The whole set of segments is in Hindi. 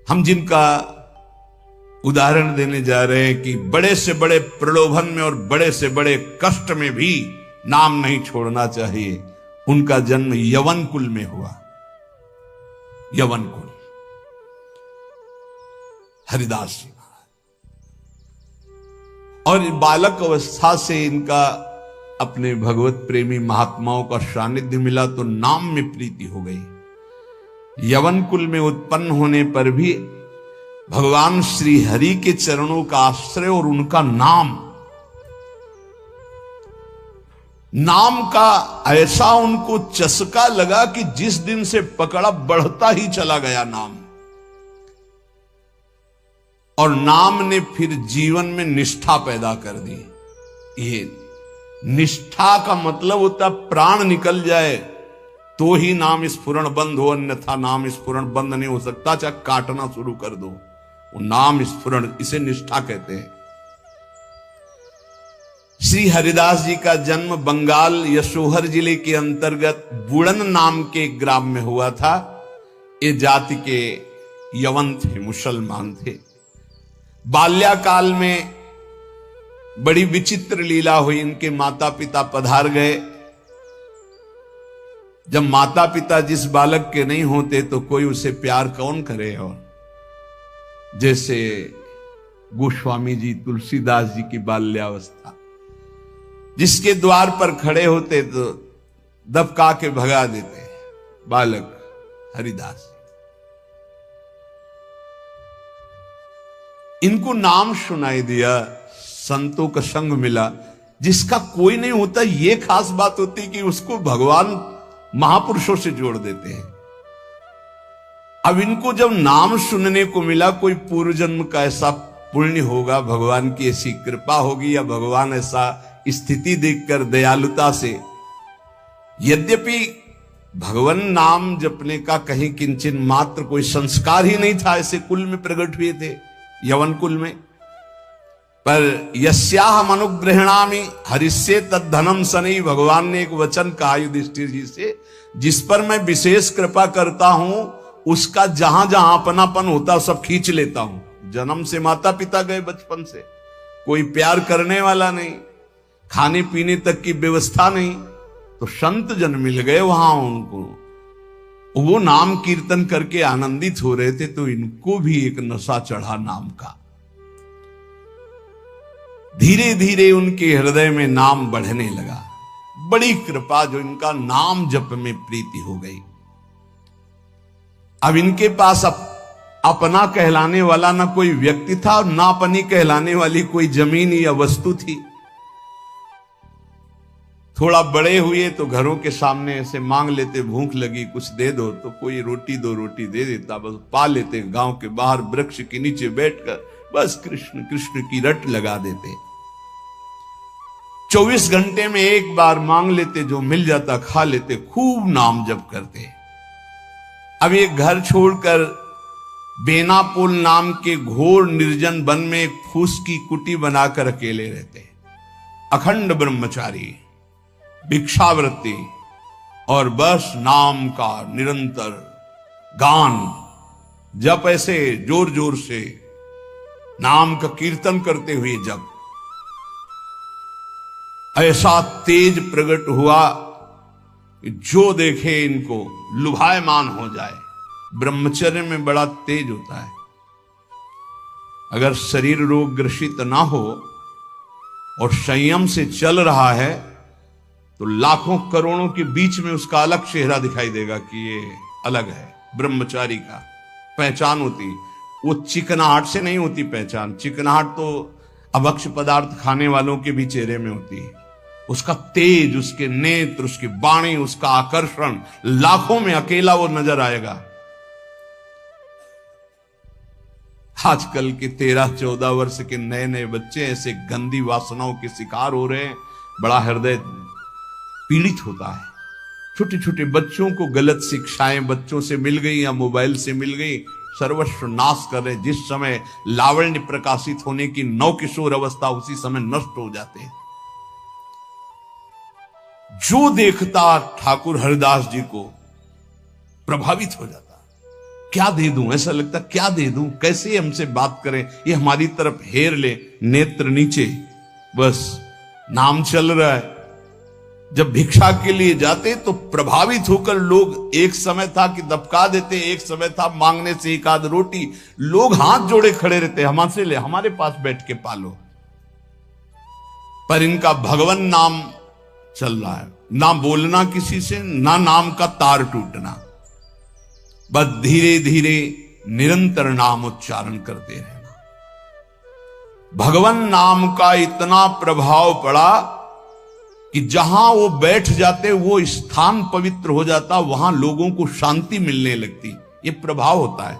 हम जिनका उदाहरण देने जा रहे हैं कि बड़े से बड़े प्रलोभन में और बड़े से बड़े कष्ट में भी नाम नहीं छोड़ना चाहिए, उनका जन्म यवन कुल में हुआ। यवन कुल, हरिदास जी महाराज। और बालक अवस्था से इनका अपने भगवत प्रेमी महात्माओं का सानिध्य मिला तो नाम में प्रीति हो गई। यवन कुल में उत्पन्न होने पर भी भगवान श्री हरि के चरणों का आश्रय और उनका नाम का ऐसा उनको चस्का लगा कि जिस दिन से पकड़ा बढ़ता ही चला गया नाम। और नाम ने फिर जीवन में निष्ठा पैदा कर दी। ये निष्ठा का मतलब होता प्राण निकल जाए तो ही नाम स्फुरण बंद हो, अन्यथा नाम स्फुरण बंद नहीं हो सकता। चाहे काटना शुरू कर दो, वो नाम स्फुरण, इसे निष्ठा कहते हैं। श्री हरिदास जी का जन्म बंगाल यशोहर जिले के अंतर्गत बुड़न नाम के ग्राम में हुआ था। ये जाति के यवन थे, मुसलमान थे। बाल्याकाल में बड़ी विचित्र लीला हुई। इनके माता पिता पधार गए। जब माता पिता जिस बालक के नहीं होते तो कोई उसे प्यार कौन करे। और जैसे गोस्वामी जी, तुलसीदास जी की बाल्यावस्था, जिसके द्वार पर खड़े होते तो दबका के भगा देते, बालक हरिदास। इनको नाम सुनाई दिया, संतों का संग मिला, जिसका कोई नहीं होता। ये खास बात होती कि उसको भगवान महापुरुषों से जोड़ देते हैं। अब इनको जब नाम सुनने को मिला, कोई पूर्व जन्म का ऐसा पुण्य होगा, भगवान की ऐसी कृपा होगी, या भगवान ऐसा स्थिति देखकर दयालुता से, यद्यपि भगवान नाम जपने का कहीं किंचन मात्र कोई संस्कार ही नहीं था, ऐसे कुल में प्रकट हुए थे, यवन कुल में। पर यस्याहम अनुग्रहणामि हरिष्ये तद्धनम सनई, भगवान ने एक वचन कहा युधिष्ठिर जी से, जिस पर मैं विशेष कृपा करता हूं उसका जहां जहां अपनापन होता सब खींच लेता हूं। जन्म से माता पिता गए, बचपन से कोई प्यार करने वाला नहीं, खाने पीने तक की व्यवस्था नहीं, तो संत जन मिल गए वहां उनको। वो नाम कीर्तन करके आनंदित हो रहे थे, तो इनको भी एक नशा चढ़ा नाम का। धीरे धीरे उनके हृदय में नाम बढ़ने लगा। बड़ी कृपा जो इनका नाम जप में प्रीति हो गई। अब इनके पास अपना कहलाने वाला ना कोई व्यक्ति था और ना अपनी कहलाने वाली कोई जमीन या वस्तु थी। थोड़ा बड़े हुए तो घरों के सामने ऐसे मांग लेते, भूख लगी कुछ दे दो, तो कोई रोटी दो रोटी दे देता, बस पा लेते। गांव के बाहर वृक्ष के नीचे बैठकर बस कृष्ण कृष्ण की रट लगा देते। 24 घंटे में एक बार मांग लेते, जो मिल जाता खा लेते, खूब नाम जप करते। अब ये घर छोड़कर बेनापोल नाम के घोर निर्जन वन में एक फूस की कुटी बनाकर अकेले रहते। अखंड ब्रह्मचारी, भिक्षावृत्ति और बस नाम का निरंतर गान जप, ऐसे जोर जोर से नाम का कीर्तन करते हुए जब ऐसा तेज प्रकट हुआ कि जो देखे इनको लुभायमान हो जाए। ब्रह्मचर्य में बड़ा तेज होता है। अगर शरीर रोग ग्रसित ना हो और संयम से चल रहा है तो लाखों करोड़ों के बीच में उसका अलग चेहरा दिखाई देगा कि ये अलग है। ब्रह्मचारी का पहचान होती, वो चिकनाहट से नहीं होती पहचान। चिकनाहट तो अभक्ष पदार्थ खाने वालों के भी चेहरे में होती है। उसका तेज, उसके नेत्र, उसकी वाणी, उसका आकर्षण, लाखों में अकेला वो नजर आएगा। आजकल के 13-14 वर्ष के नए नए बच्चे ऐसे गंदी वासनाओं के शिकार हो रहे हैं, बड़ा हृदय पीड़ित होता है। छोटे छोटे बच्चों को गलत शिक्षाएं बच्चों से मिल गई या मोबाइल से मिल गई, सर्वस्व नाश कर रहे। जिस समय लावण्य प्रकाशित होने की नव किशोर अवस्था, उसी समय नष्ट हो जाते हैं। जो देखता ठाकुर हरिदास जी को प्रभावित हो जाता। क्या दे दूं, ऐसा लगता क्या दे दूं, कैसे हमसे बात करें, ये हमारी तरफ हेर ले, नेत्र नीचे, बस नाम चल रहा है। जब भिक्षा के लिए जाते तो प्रभावित होकर लोग, एक समय था कि दबका देते, एक समय था मांगने से एक आध रोटी, लोग हाथ जोड़े खड़े रहते, हमसे ले, हमारे पास बैठ के पालो। पर इनका भगवान नाम चल रहा है, ना बोलना किसी से, ना नाम का तार टूटना, बस धीरे धीरे निरंतर नाम उच्चारण करते रहना। भगवान नाम का इतना प्रभाव पड़ा कि जहां वो बैठ जाते वो स्थान पवित्र हो जाता, वहां लोगों को शांति मिलने लगती। ये प्रभाव होता है।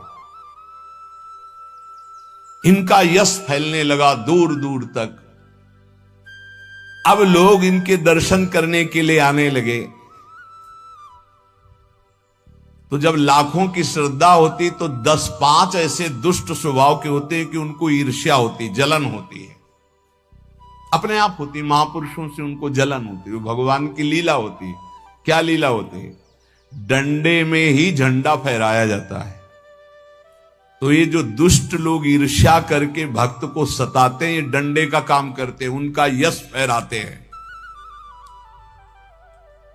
इनका यश फैलने लगा दूर दूर तक। अब लोग इनके दर्शन करने के लिए आने लगे। तो जब लाखों की श्रद्धा होती तो 10-5 ऐसे दुष्ट स्वभाव के होते हैं कि उनको ईर्ष्या होती, जलन होती है, अपने आप होती, महापुरुषों से उनको जलन होती है। वो भगवान की लीला होती है। क्या लीला होती है? डंडे में ही झंडा फहराया जाता है। तो ये जो दुष्ट लोग ईर्ष्या करके भक्त को सताते हैं, ये डंडे का काम करते हैं, उनका यश फहराते हैं।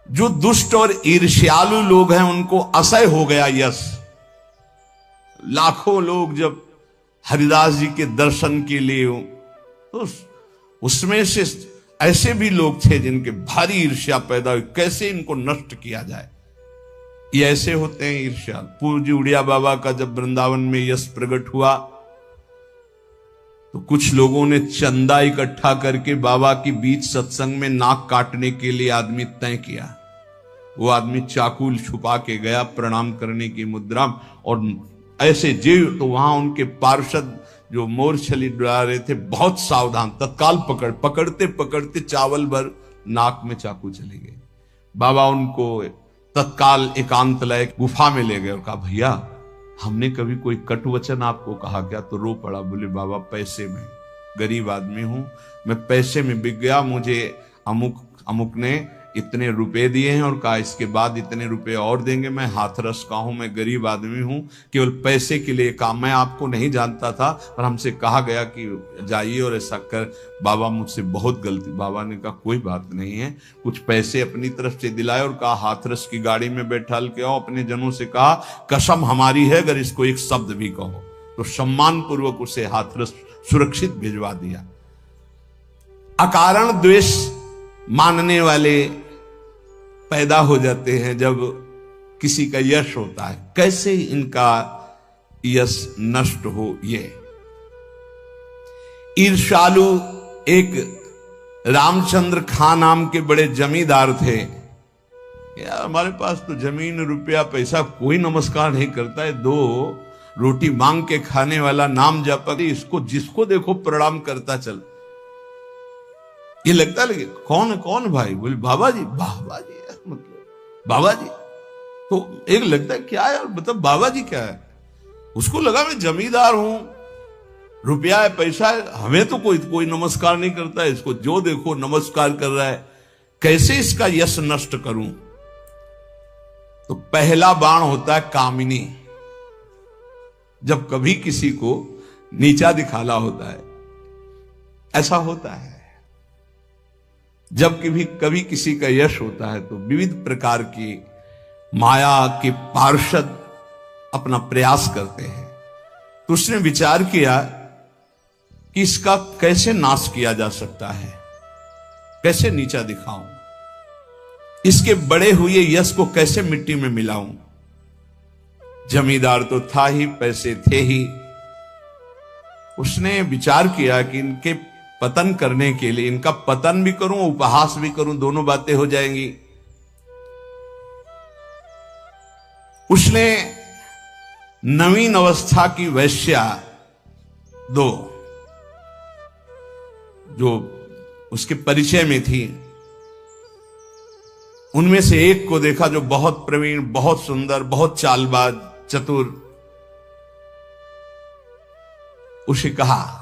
जो दुष्ट और ईर्ष्यालु लोग हैं उनको असह्य हो गया यश। लाखों लोग जब हरिदास जी के दर्शन के लिए हो, तो उसमें से ऐसे भी लोग थे जिनके भारी ईर्ष्या पैदा हुई, कैसे इनको नष्ट किया जाए। ये ऐसे होते हैं ईर्ष्या। पूज्य उड़िया बाबा का जब वृंदावन में यश प्रकट हुआ तो कुछ लोगों ने चंदा इकट्ठा करके बाबा की बीच सत्संग में नाक काटने के लिए आदमी तय किया। वो आदमी चाकू छुपा के गया प्रणाम करने की मुद्रा, और ऐसे जीव तो वहां उनके पार्षद जो मोरछली डरा रहे थे बहुत सावधान, तत्काल पकड़ते पकड़ते चावल भर नाक में चाकू चले गए। बाबा उनको तत्काल एकांत लय गुफा में ले गए और कहा, भैया हमने कभी कोई कटु वचन आपको कहा क्या? तो रो पड़ा, बोले बाबा पैसे में, गरीब आदमी हूं मैं, पैसे में बिक गया, मुझे अमुक ने इतने रुपए दिए हैं और कहा इसके बाद इतने रुपए और देंगे, मैं हाथरस का हूं, मैं गरीब आदमी हूं, केवल पैसे के लिए काम, मैं आपको नहीं जानता था पर हमसे कहा गया कि जाइए और ऐसा कर। बाबा मुझसे बहुत गलती। बाबा ने कहा कोई बात नहीं है, कुछ पैसे अपनी तरफ से दिलाए और कहा हाथरस की गाड़ी में बैठाल के आओ। अपने जनों से कहा कसम हमारी है अगर इसको एक शब्द भी कहो, तो सम्मान पूर्वक उसे हाथरस सुरक्षित भिजवा दिया। अकारण द्वेष मानने वाले पैदा हो जाते हैं जब किसी का यश होता है। कैसे इनका यश नष्ट हो? ये ईर्ष्यालु एक रामचंद्र खां नाम के बड़े जमींदार थे। यार हमारे पास तो जमीन रुपया पैसा, कोई नमस्कार नहीं करता है, 2 रोटी मांग के खाने वाला, नाम जपा, इसको जिसको देखो प्रणाम करता चल। ये लगता लगे कौन भाई? बोले बाबा जी। बाबा जी मतलब बाबा जी, तो एक लगता है क्या यार, मतलब बाबा जी क्या है? उसको लगा मैं जमींदार हूं, रुपया है, पैसा है, हमें तो कोई नमस्कार नहीं करता है, इसको जो देखो नमस्कार कर रहा है, कैसे इसका यश नष्ट करूं? तो पहला बाण होता है कामिनी। जब कभी किसी को नीचा दिखाना होता है, ऐसा होता है। जब कभी किसी का यश होता है तो विविध प्रकार की माया के पार्षद अपना प्रयास करते हैं। तो उसने विचार किया कि इसका कैसे नाश किया जा सकता है, कैसे नीचा दिखाऊं, इसके बड़े हुए यश को कैसे मिट्टी में मिलाऊं। जमींदार तो था ही, पैसे थे ही। उसने विचार किया कि इनके पतन करने के लिए, इनका पतन भी करूं, उपहास भी करूं, दोनों बातें हो जाएंगी। उसने नवीन अवस्था की वैश्या 2 जो उसके परिचय में थी, उनमें से एक को देखा जो बहुत प्रवीण, बहुत सुंदर, बहुत चालबाज, चतुर। उसे कहा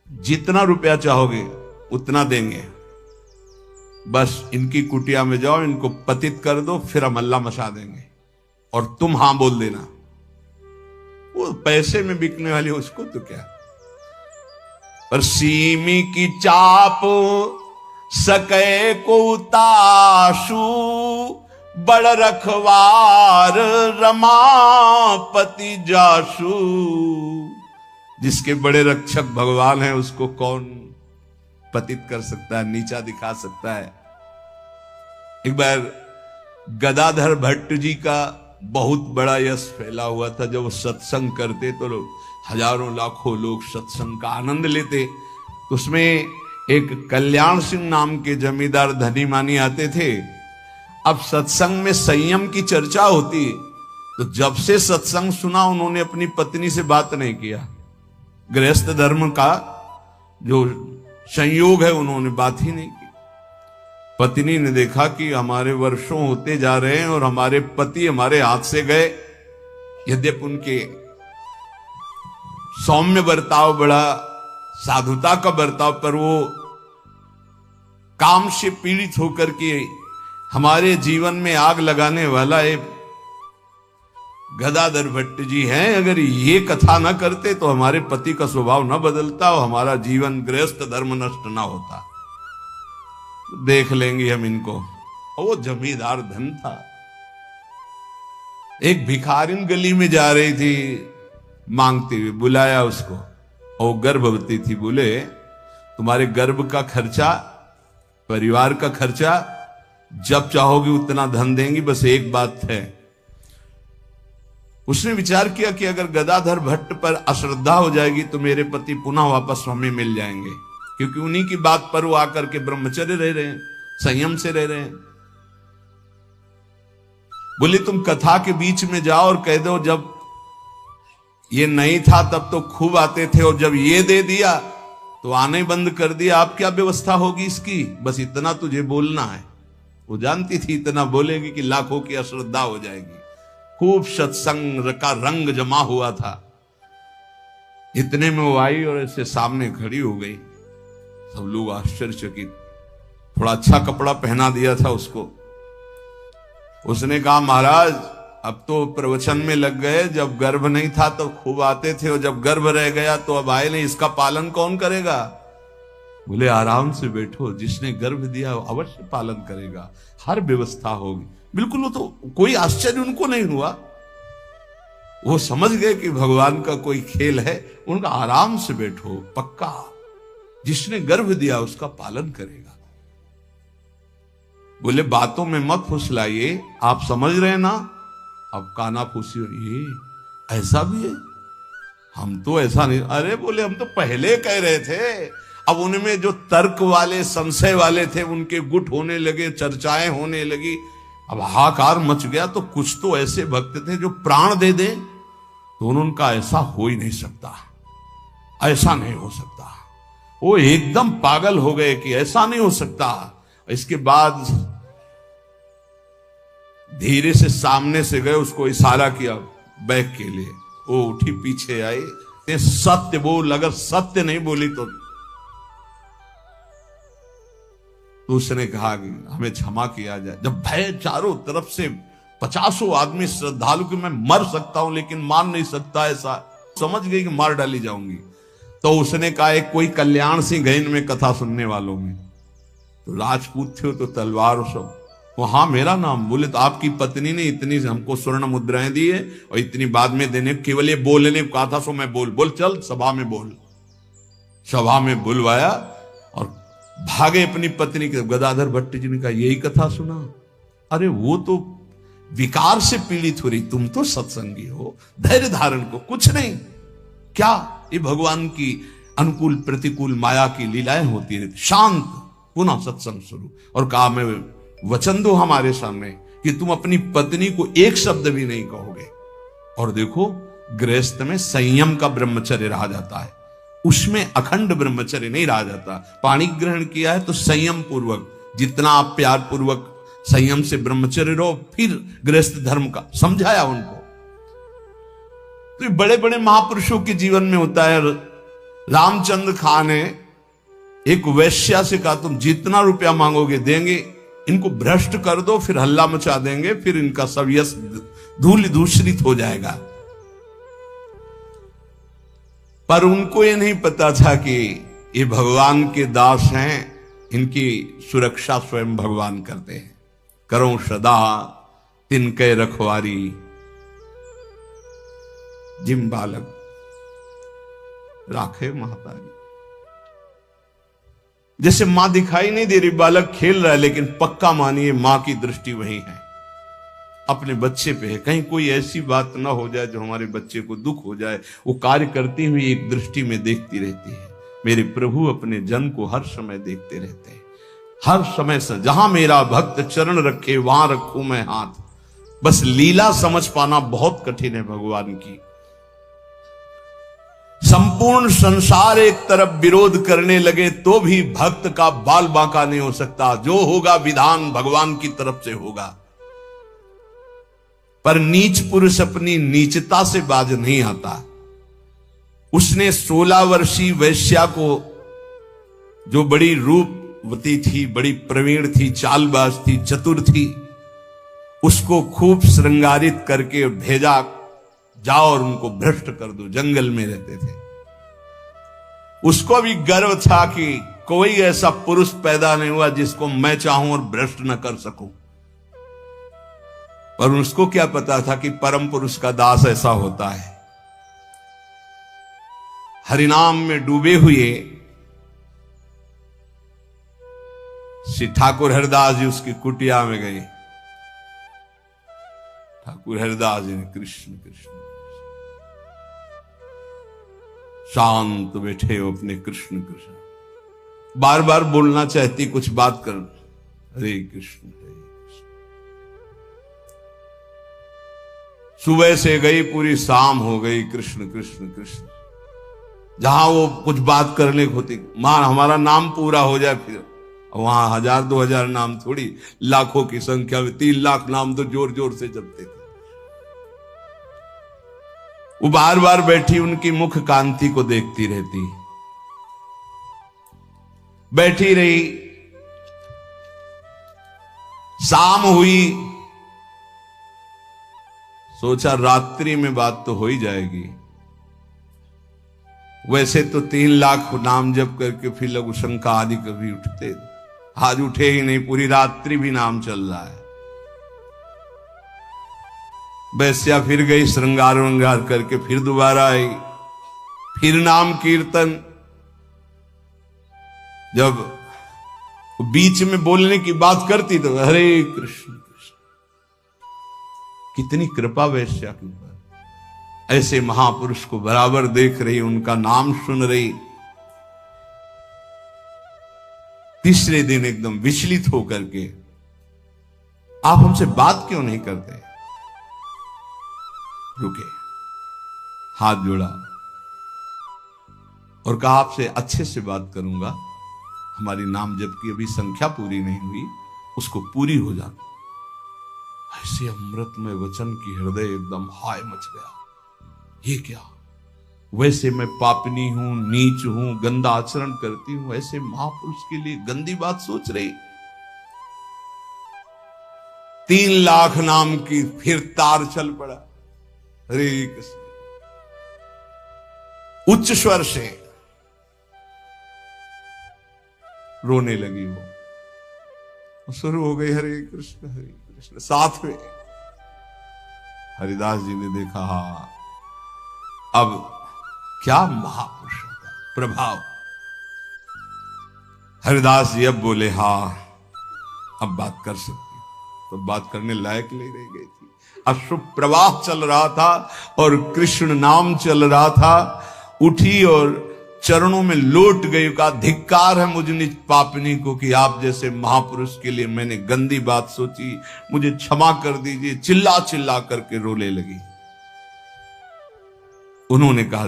जितना रुपया चाहोगे उतना देंगे, बस इनकी कुटिया में जाओ, इनको पतित कर दो, फिर हम अल्लाह मचा देंगे और तुम हां बोल देना। वो पैसे में बिकने वाली उसको तो क्या। पर सीमी की चाप सके को ताशु, बड़ रखवार रमापति जाशु। जिसके बड़े रक्षक भगवान है उसको कौन पतित कर सकता है, नीचा दिखा सकता है। एक बार गदाधर भट्ट जी का बहुत बड़ा यश फैला हुआ था। जब वो सत्संग करते तो हजारों लाखों लोग सत्संग का आनंद लेते। तो उसमें एक कल्याण सिंह नाम के जमींदार धनी मानी आते थे। अब सत्संग में संयम की चर्चा होती, तो जब से सत्संग सुना उन्होंने अपनी पत्नी से बात नहीं किया। गृहस्थ धर्म का जो संयोग है उन्होंने बात ही नहीं की। पत्नी ने देखा कि हमारे वर्षों होते जा रहे हैं और हमारे पति हमारे हाथ से गए। यद्यपि उनके सौम्य बर्ताव, बड़ा साधुता का बर्ताव, पर वो काम से पीड़ित होकर के हमारे जीवन में आग लगाने वाला एक गदाधर भट्ट जी हैं। अगर ये कथा ना करते तो हमारे पति का स्वभाव ना बदलता और हमारा जीवन गृहस्थ धर्म नष्ट ना होता। देख लेंगे हम इनको। और वो जमींदार धन था। एक भिखारिन गली में जा रही थी मांगते हुए, बुलाया उसको और गर्भवती थी। बोले तुम्हारे गर्भ का खर्चा, परिवार का खर्चा जब चाहोगी उतना धन देंगी, बस एक बात है। उसने विचार किया कि अगर गदाधर भट्ट पर अश्रद्धा हो जाएगी तो मेरे पति पुनः वापस हमें मिल जाएंगे, क्योंकि उन्हीं की बात पर वो आकर के ब्रह्मचर्य रह रहे हैं, संयम से रह रहे हैं। बोले तुम कथा के बीच में जाओ और कह दो जब ये नहीं था तब तो खूब आते थे और जब ये दे दिया तो आने बंद कर दिया, आप क्या व्यवस्था होगी इसकी, बस इतना तुझे बोलना है। वो जानती थी इतना बोलेगी कि लाखों की अश्रद्धा हो जाएगी। खूब सत्संग का रंग जमा हुआ था। इतने में वो आई और ऐसे सामने खड़ी हो गई। सब लोग आश्चर्यचकित। थोड़ा अच्छा कपड़ा पहना दिया था उसको। उसने कहा महाराज अब तो प्रवचन में लग गए, जब गर्भ नहीं था तो खूब आते थे और जब गर्भ रह गया तो अब आए नहीं, इसका पालन कौन करेगा। बोले आराम से बैठो, जिसने गर्भ दिया अवश्य पालन करेगा, हर व्यवस्था होगी। बिल्कुल। वो तो कोई आश्चर्य उनको नहीं हुआ। वो समझ गए कि भगवान का कोई खेल है। उनका आराम से बैठो, पक्का जिसने गर्भ दिया उसका पालन करेगा। बोले बातों में मत फुसलाइए, आप समझ रहे हैं ना। अब काना फूसी, ये ऐसा भी है, हम तो ऐसा नहीं। अरे बोले हम तो पहले कह रहे थे। अब उनमें जो तर्क वाले, संशय वाले थे उनके गुट होने लगे, चर्चाएं होने लगी। अब हाहाकार मच गया। तो कुछ तो ऐसे भक्त थे जो प्राण दे दें तो उनका ऐसा हो ही नहीं सकता, ऐसा नहीं हो सकता। वो एकदम पागल हो गए कि ऐसा नहीं हो सकता। इसके बाद धीरे से सामने से गए, उसको इशारा किया बैग के लिए। वो उठी, पीछे आई। सत्य बोल, अगर सत्य नहीं बोली तो उसने कहा कि हमें क्षमा किया जाए। जब भय चारों तरफ से 50 आदमी श्रद्धालु कि मैं मर सकता हूं लेकिन मार नहीं सकता, ऐसा समझ गई कि मार डाली जाऊंगी। तो उसने कहा एक कोई कल्याण सिंह है इनमें कथा सुनने वालों में, तो राजपूत थे तो तलवार और सब। वो हाँ मेरा नाम। बोले तो आपकी पत्नी ने इतनी हमको स्वर्ण मुद्राएं दी है और इतनी बाद में देने, केवल ये बोलने को कहा था, सो मैं बोल चल सभा में बोल। सभा में बुलवाया और भागे अपनी पत्नी के। गदाधर भट्ट जी ने कहा यही कथा सुना। अरे वो तो विकार से पीड़ित हो रही, तुम तो सत्संगी हो, धैर्य धारण को कुछ नहीं। क्या ये भगवान की अनुकूल प्रतिकूल माया की लीलाएं होती रहती। शांत, पुनः सत्संग शुरू। और कहा मैं वचन दो हमारे सामने कि तुम अपनी पत्नी को एक शब्द भी नहीं कहोगे। और देखो गृहस्थ में संयम का ब्रह्मचर्य रहा जाता है, उसमें अखंड ब्रह्मचर्य नहीं रहा जाता। पाणी ग्रहण किया है तो संयम पूर्वक, जितना आप प्यार पूर्वक संयम से ब्रह्मचर्य रहो, फिर गृहस्थ धर्म का समझाया उनको। तो बड़े बड़े महापुरुषों के जीवन में होता है। रामचंद्र खान ने एक वैश्या से कहा तुम जितना रुपया मांगोगे देंगे, इनको भ्रष्ट कर दो, फिर हल्ला मचा देंगे, फिर इनका सब यश धूल दूषित हो जाएगा। पर उनको ये नहीं पता था कि ये भगवान के दास हैं, इनकी सुरक्षा स्वयं भगवान करते हैं। करो सदा तिनके रखवारी, जिम बालक राखे महतारी। जैसे मां दिखाई नहीं दे रही, बालक खेल रहा है, लेकिन पक्का मानिए मां की दृष्टि वहीं है, अपने बच्चे पे है। कहीं कोई ऐसी बात ना हो जाए जो हमारे बच्चे को दुख हो जाए, वो कार्य करती हुई एक दृष्टि में देखती रहती है। मेरे प्रभु अपने जन को हर समय देखते रहते हैं, हर समय से। जहां मेरा भक्त चरण रखे वहां रखूं मैं हाथ। बस लीला समझ पाना बहुत कठिन है भगवान की। संपूर्ण संसार एक तरफ विरोध करने लगे तो भी भक्त का बाल बांका नहीं हो सकता। जो होगा विधान भगवान की तरफ से होगा। पर नीच पुरुष अपनी नीचता से बाज नहीं आता। उसने 16 वर्षीय वैश्या को, जो बड़ी रूपवती थी, बड़ी प्रवीण थी, चालबाज थी, चतुर थी, उसको खूब श्रृंगारित करके भेजा, जाओ और उनको भ्रष्ट कर दो। जंगल में रहते थे। उसको भी गर्व था कि कोई ऐसा पुरुष पैदा नहीं हुआ जिसको मैं चाहूं और भ्रष्ट न कर सकूं। पर उसको क्या पता था कि परम पुरुष का दास ऐसा होता है। हरिनाम में डूबे हुए श्री ठाकुर हरिदास जी उसकी कुटिया में गए। ठाकुर हरिदास जी ने कृष्ण कृष्ण शांत बैठे हो अपने कृष्ण कृष्ण, बार बार बोलना चाहती, कुछ बात कर, हरे कृष्ण हरे कृष्ण। सुबह से गई, पूरी शाम हो गई, कृष्ण कृष्ण कृष्ण। जहां वो कुछ बात करने को होती, मां हमारा नाम पूरा हो जाए, फिर वहां 1000-2000 नाम थोड़ी, लाखों की संख्या में 3 लाख नाम तो जोर जोर से जपते थे। वो बार बार बैठी उनकी मुख कांति को देखती रहती, बैठी रही। शाम हुई, सोचा रात्रि में बात तो हो ही जाएगी। वैसे तो 3 लाख नाम जप करके फिर लघु शंका आदि कभी उठते, आज उठे ही नहीं, पूरी रात्रि भी नाम चल रहा है। वैश्या फिर गई, श्रृंगार वंगार करके फिर दोबारा आई, फिर नाम कीर्तन। जब बीच में बोलने की बात करती तो हरे कृष्ण कृष्ण। कितनी कृपा वैश्या के ऊपर। ऐसे महापुरुष को बराबर देख रही, उनका नाम सुन रही। तीसरे दिन एकदम विचलित होकर के, आप हमसे बात क्यों नहीं करते? रुके, हाथ जोड़ा और कहा आपसे अच्छे से बात करूंगा, हमारी नाम जप की अभी संख्या पूरी नहीं हुई, उसको पूरी हो जा। ऐसे अमृतमय वचन की हृदय एकदम हाय मच गया। ये क्या? वैसे मैं पापनी हूं, नीच हूं, गंदा आचरण करती हूं, ऐसे महापुरुष के लिए गंदी बात सोच रही। 3 लाख नाम की फिर तार चल पड़ा। हरे कृष्ण, उच्च स्वर से रोने लगी वो, शुरू हो गई हरे कृष्ण हरे कृष्ण। साथ में हरिदास जी ने देखा, हाँ अब क्या महापुरुषों का प्रभाव। हरिदास जी अब बोले, हाँ अब बात कर सकती। तो बात करने लायक नहीं रह गई थी। अश्रु प्रवाह चल रहा था और कृष्ण नाम चल रहा था। उठी और चरणों में लौट गई, का धिक्कार है मुझ निज पापनी को कि आप जैसे महापुरुष के लिए मैंने गंदी बात सोची, मुझे क्षमा कर दीजिए। चिल्ला चिल्ला करके रोने लगी। उन्होंने कहा,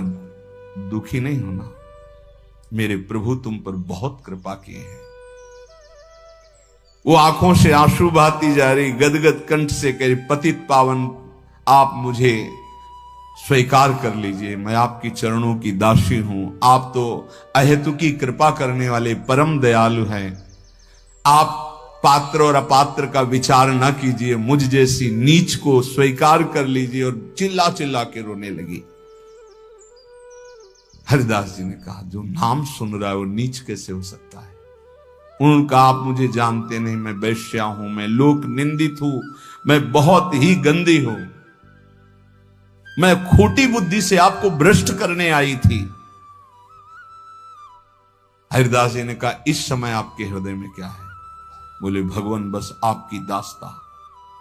दुखी नहीं होना, मेरे प्रभु तुम पर बहुत कृपा किए हैं। वो आंखों से आंसू बहाती जा रही, गदगद कंठ से कह रही, पतित पावन आप मुझे स्वीकार कर लीजिए, मैं आपकी चरणों की दासी हूं। आप तो अहेतुकी कृपा करने वाले परम दयालु हैं। आप पात्र और अपात्र का विचार ना कीजिए, मुझ जैसी नीच को स्वीकार कर लीजिए। और चिल्ला चिल्ला के रोने लगी। हरिदास जी ने कहा, जो नाम सुन रहा है वो नीच कैसे हो सकता है? उनका, आप मुझे जानते नहीं, मैं वैश्या हूं, मैं लोक निंदित हूं, मैं बहुत ही गंदी हूं, मैं खोटी बुद्धि से आपको भ्रष्ट करने आई थी। हरिदास जी ने कहा, इस समय आपके हृदय में क्या है? बोले, भगवान बस आपकी दास्ता,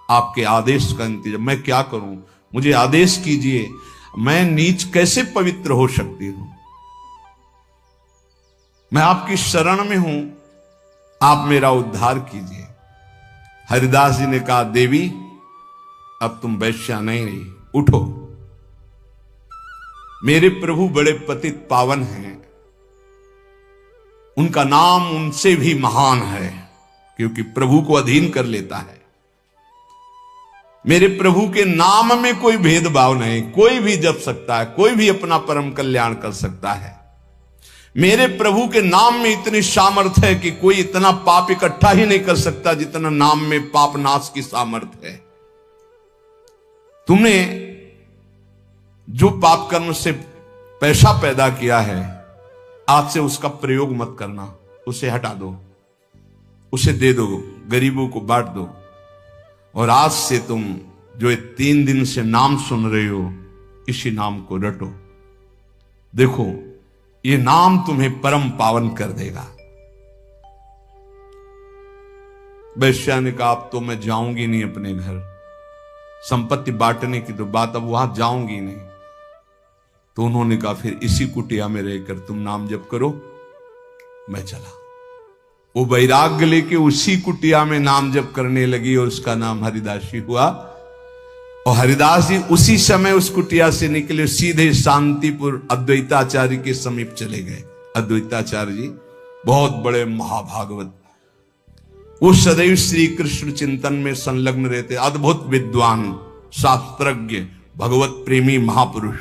आपके आदेश का इंतजार। मैं क्या करूं? मुझे आदेश कीजिए, मैं नीच कैसे पवित्र हो सकती हूं? मैं आपकी शरण में हूं, आप मेरा उद्धार कीजिए। हरिदास जी ने कहा, देवी अब तुम वैश्या नहीं रही, उठो। मेरे प्रभु बड़े पतित पावन हैं, उनका नाम उनसे भी महान है, क्योंकि प्रभु को अधीन कर लेता है। मेरे प्रभु के नाम में कोई भेदभाव नहीं, कोई भी जप सकता है, कोई भी अपना परम कल्याण कर सकता है। मेरे प्रभु के नाम में इतनी सामर्थ्य है कि कोई इतना पाप इकट्ठा ही नहीं कर सकता जितना नाम में पाप नाश की सामर्थ्य है। तुमने जो पाप कर्म से पैसा पैदा किया है, आज से उसका प्रयोग मत करना, उसे हटा दो, उसे दे दो, गरीबों को बांट दो। और आज से तुम जो 3 दिन से नाम सुन रहे हो, इसी नाम को रटो। देखो, ये नाम तुम्हें परम पावन कर देगा। वैश्या ने कहा, अब तो मैं जाऊंगी नहीं अपने घर, संपत्ति बांटने की तो बात, अब वहां जाऊंगी नहीं। तो उन्होंने कहा, फिर इसी कुटिया में रहकर तुम नाम जप करो। मैं चला। वो वैराग्य लेके उसी कुटिया में नाम जप करने लगी और उसका नाम हरिदासी हुआ। और हरिदास जी उसी समय उस कुटिया से निकले, सीधे शांतिपुर अद्वैताचार्य के समीप चले गए। अद्वैताचार्य जी बहुत बड़े महाभागवत, वो सदैव श्री कृष्ण चिंतन में संलग्न रहते, अद्भुत विद्वान, शास्त्रज्ञ, भगवत प्रेमी महापुरुष।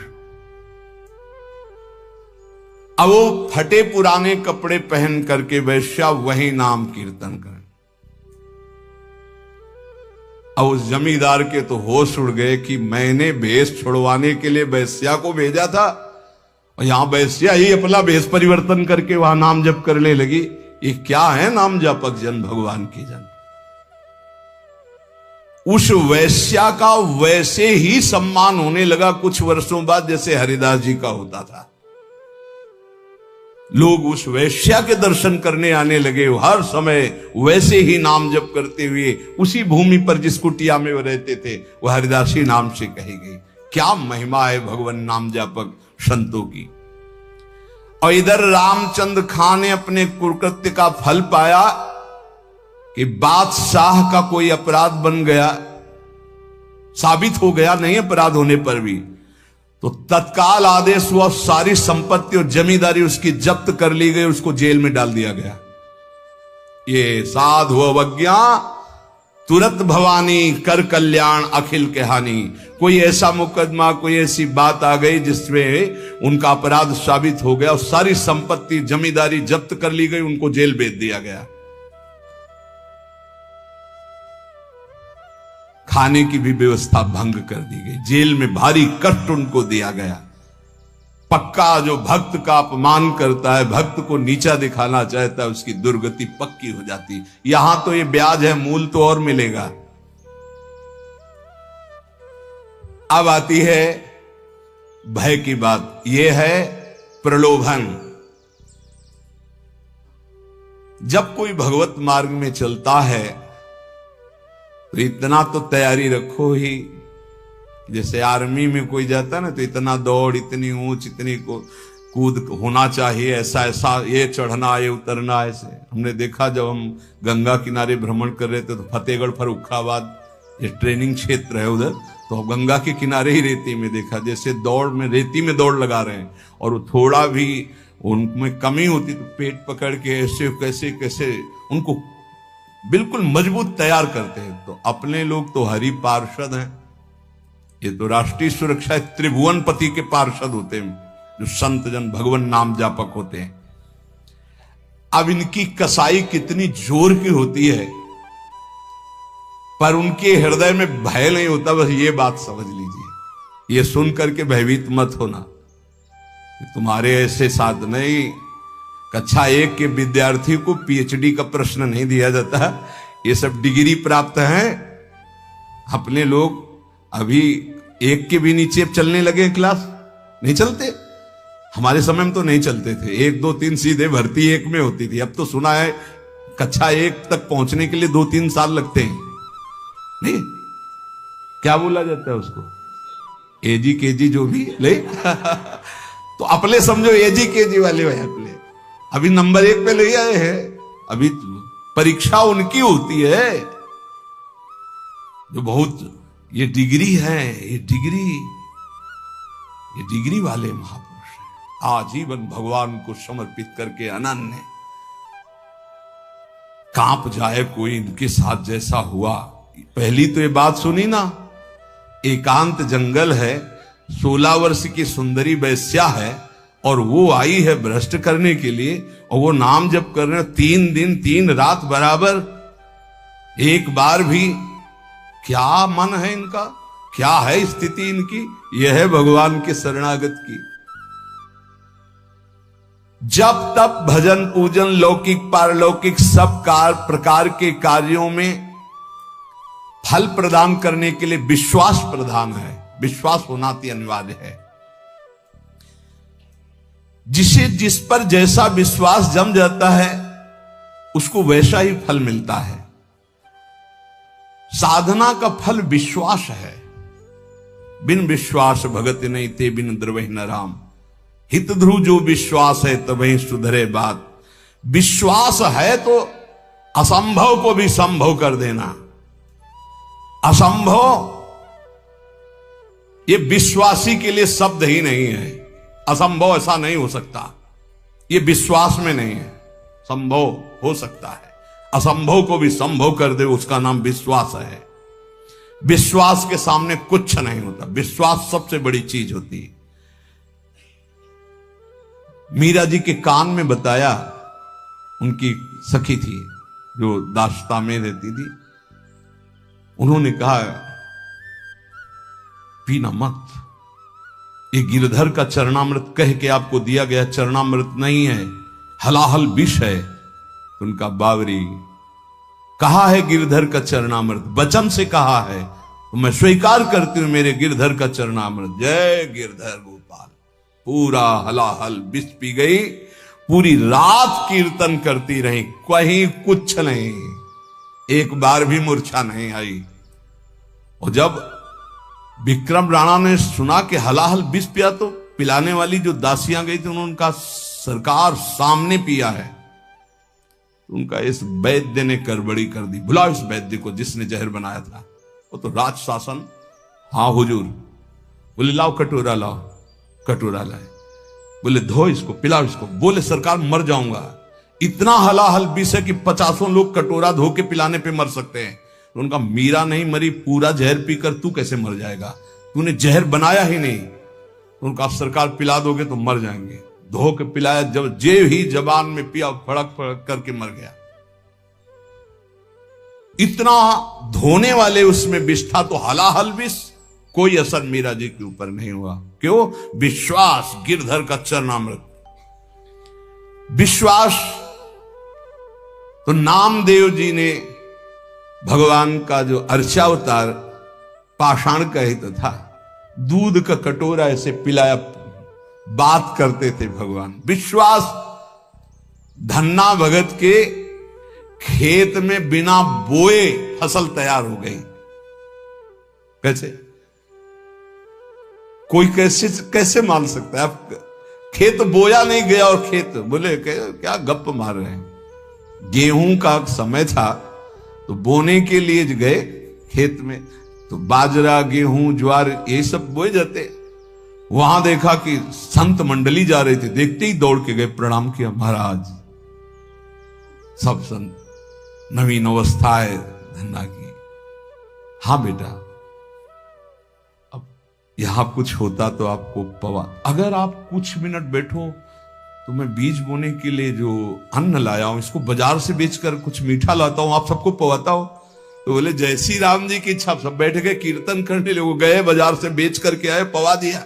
अब वो फटे पुराने कपड़े पहन करके वैश्या वही नाम कीर्तन करें। अब उस जमींदार के तो होश उड़ गए कि मैंने भेष छुड़वाने के लिए वैश्या को भेजा था और यहां वैश्या ही अपना भेष परिवर्तन करके वहां नाम जप करने लगी। ये क्या है नाम जपक जन, भगवान की जन। उस वैश्या का वैसे ही सम्मान होने लगा कुछ वर्षों बाद जैसे हरिदास जी का होता था। लोग उस वैश्या के दर्शन करने आने लगे, हर समय वैसे ही नाम जप करते हुए उसी भूमि पर जिस कुटिया में वो रहते थे वह हरिदासी नाम से कही गई। क्या महिमा है भगवान नाम जापक संतों की। और इधर रामचंद्र खां ने अपने कुकृत्य का फल पाया कि बादशाह का कोई अपराध बन गया, साबित हो गया नहीं अपराध होने पर भी, तो तत्काल आदेश हुआ, सारी संपत्ति और जमींदारी उसकी जब्त कर ली गई, उसको जेल में डाल दिया गया। ये साधु अवज्ञा तुरंत भवानी, कर कल्याण अखिल के हानि। कोई ऐसा मुकदमा, कोई ऐसी बात आ गई जिसमें उनका अपराध साबित हो गया और सारी संपत्ति जमींदारी जब्त कर ली गई, उनको जेल भेज दिया गया। खाने की भी व्यवस्था भंग कर दी गई, जेल में भारी कष्ट उनको दिया गया। पक्का जो भक्त का अपमान करता है, भक्त को नीचा दिखाना चाहता है, उसकी दुर्गति पक्की हो जाती। यहां तो ये ब्याज है, मूल तो और मिलेगा। अब आती है भय की बात, यह है प्रलोभन। जब कोई भगवत मार्ग में चलता है तो इतना तो तैयारी रखो ही, जैसे आर्मी में कोई जाता है ना तो इतना दौड़, इतनी ऊंच, इतनी कूद होना चाहिए, ऐसा ऐसा, ये चढ़ना, ये उतरना। ऐसे हमने देखा जब हम गंगा किनारे भ्रमण कर रहे थे तो फतेहगढ़ फर्रुखाबाद ये ट्रेनिंग क्षेत्र है उधर, तो गंगा के किनारे ही रेती में देखा, जैसे दौड़ में रेती में दौड़ लगा रहे हैं और थोड़ा भी उनमें कमी होती तो पेट पकड़ के ऐसे कैसे कैसे उनको बिल्कुल मजबूत तैयार करते हैं। तो अपने लोग तो हरि पार्षद हैं, ये तो राष्ट्रीय सुरक्षा त्रिभुवनपति के पार्षद होते हैं, जो संत जन भगवान नाम जापक होते हैं। अब इनकी कसाई कितनी जोर की होती है, पर उनके हृदय में भय नहीं होता, बस ये बात समझ लीजिए। ये सुन करके भयभीत मत होना। तुम्हारे ऐसे साथ नहीं, कक्षा 1 के विद्यार्थी को पीएचडी का प्रश्न नहीं दिया जाता, ये सब डिग्री प्राप्त है। अपने लोग अभी 1 के भी नीचे चलने लगे क्लास, नहीं चलते। हमारे समय में तो नहीं चलते थे, 1 2 3 सीधे भर्ती 1 में होती थी। अब तो सुना है कक्षा 1 तक पहुंचने के लिए 2-3 साल लगते हैं। नहीं, क्या बोला जाता है उसको, एजी केजी जो भी ले तो अपने समझो एजी केजी वाले हैं अपने, अभी नंबर 1 पे ले आए हैं। अभी परीक्षा उनकी होती है जो बहुत, ये डिग्री है, ये डिग्री वाले महापुरुष हैं। आजीवन भगवान को समर्पित करके अनन्य, कांप जाए कोई इनके साथ जैसा हुआ। पहली तो ये बात सुनी ना, एकांत जंगल है, 16 वर्ष की सुंदरी वैश्या है, और वो आई है भ्रष्ट करने के लिए, और वो नाम जप कर रहे 3 दिन 3 रात बराबर, एक बार भी। क्या मन है इनका, क्या है स्थिति इनकी, यह है भगवान के शरणागत की। जब तप भजन पूजन लौकिक पारलौकिक सब प्रकार के कार्यों में फल प्रदान करने के लिए विश्वास प्रधान है, विश्वास होना अति अनिवार्य है। जिस पर जैसा विश्वास जम जाता है उसको वैसा ही फल मिलता है। साधना का फल विश्वास है। बिन विश्वास भगत नहीं ते बिन द्रवहि न राम, हित ध्रुव जो विश्वास है तभी सुधरे बात। विश्वास है तो असंभव को भी संभव कर देना। असंभव ये विश्वासी के लिए शब्द ही नहीं है। असंभव ऐसा नहीं हो सकता, ये विश्वास में नहीं है। संभव हो सकता है, असंभव को भी संभव कर दे, उसका नाम विश्वास है। विश्वास के सामने कुछ नहीं होता, विश्वास सबसे बड़ी चीज होती है। मीरा जी के कान में बताया, उनकी सखी थी जो दास्ता में रहती थी, उन्होंने कहा पीना मत, ये गिरधर का चरणामृत कह के आपको दिया गया चरणामृत नहीं है, हलाहल विष है। उनका बावरी कहा है गिरधर का चरणामृत, वचन से कहा है, तो मैं स्वीकार करती हूं मेरे गिरधर का चरणामृत। जय गिरधर गोपाल। पूरा हलाहल विष पी गई, पूरी रात कीर्तन करती रही, कहीं कुछ नहीं, एक बार भी मूर्छा नहीं आई। और जब विक्रम राणा ने सुना कि हलाहल विष पिया, तो पिलाने वाली जो दासियां गई थी उन्होंने उनका सरकार सामने पिया है। उनका इस वैद्य ने गड़बड़ी कर दी, बुलाओ इस वैद्य को जिसने जहर बनाया था। वो तो राज शासन। हाँ हुजूर। बोले लाओ कटोरा, लाओ कटोरा लाए। बोले धो इसको, पिलाओ इसको। बोले सरकार मर जाऊंगा, इतना हलाहल विष है कि 50 लोग कटोरा धो के पिलाने पे मर सकते हैं। उनका मीरा नहीं मरी, पूरा जहर पीकर तू कैसे मर जाएगा, तूने जहर बनाया ही नहीं। उनका सरकार पिला दोगे तो मर जाएंगे। धो के पिलाया, जब जे ही जबान में पिया, फड़क फड़क करके मर गया। इतना धोने वाले उसमें विष था, तो हलाहल विष, कोई असर मीरा जी के ऊपर नहीं हुआ। क्यों? विश्वास, गिरधर का चरणामृत। विश्वास। तो नामदेव जी ने भगवान का जो अर्चावतार पाषाण का हित था, दूध का कटोरा ऐसे पिलाया, बात करते थे भगवान। विश्वास। धन्ना भगत के खेत में बिना बोए फसल तैयार हो गई। कैसे? कोई कैसे मान सकता है? आप खेत बोया नहीं गया और खेत, बोले क्या गप मार रहे हैं। गेहूं का समय था तो बोने के लिए गए खेत में, तो बाजरा गेहूं ज्वार ये सब बोए जाते। वहां देखा कि संत मंडली जा रहे थे, देखते ही दौड़ के गए, प्रणाम किया, महाराज। सब संत, नवीन अवस्था है धन्ना की। हाँ बेटा, अब यहां कुछ होता तो आपको पवा, अगर आप कुछ मिनट बैठो तो मैं बीज बोने के लिए जो अन्न लाया हूं, इसको बाजार से बेचकर कुछ मीठा लाता हूं, आप सबको पवाता हूं। तो बोले जय श्री राम जी की इच्छा। सब बैठ गए कीर्तन करने, लोग गए बाजार से बेच करके आए, पवा दिया।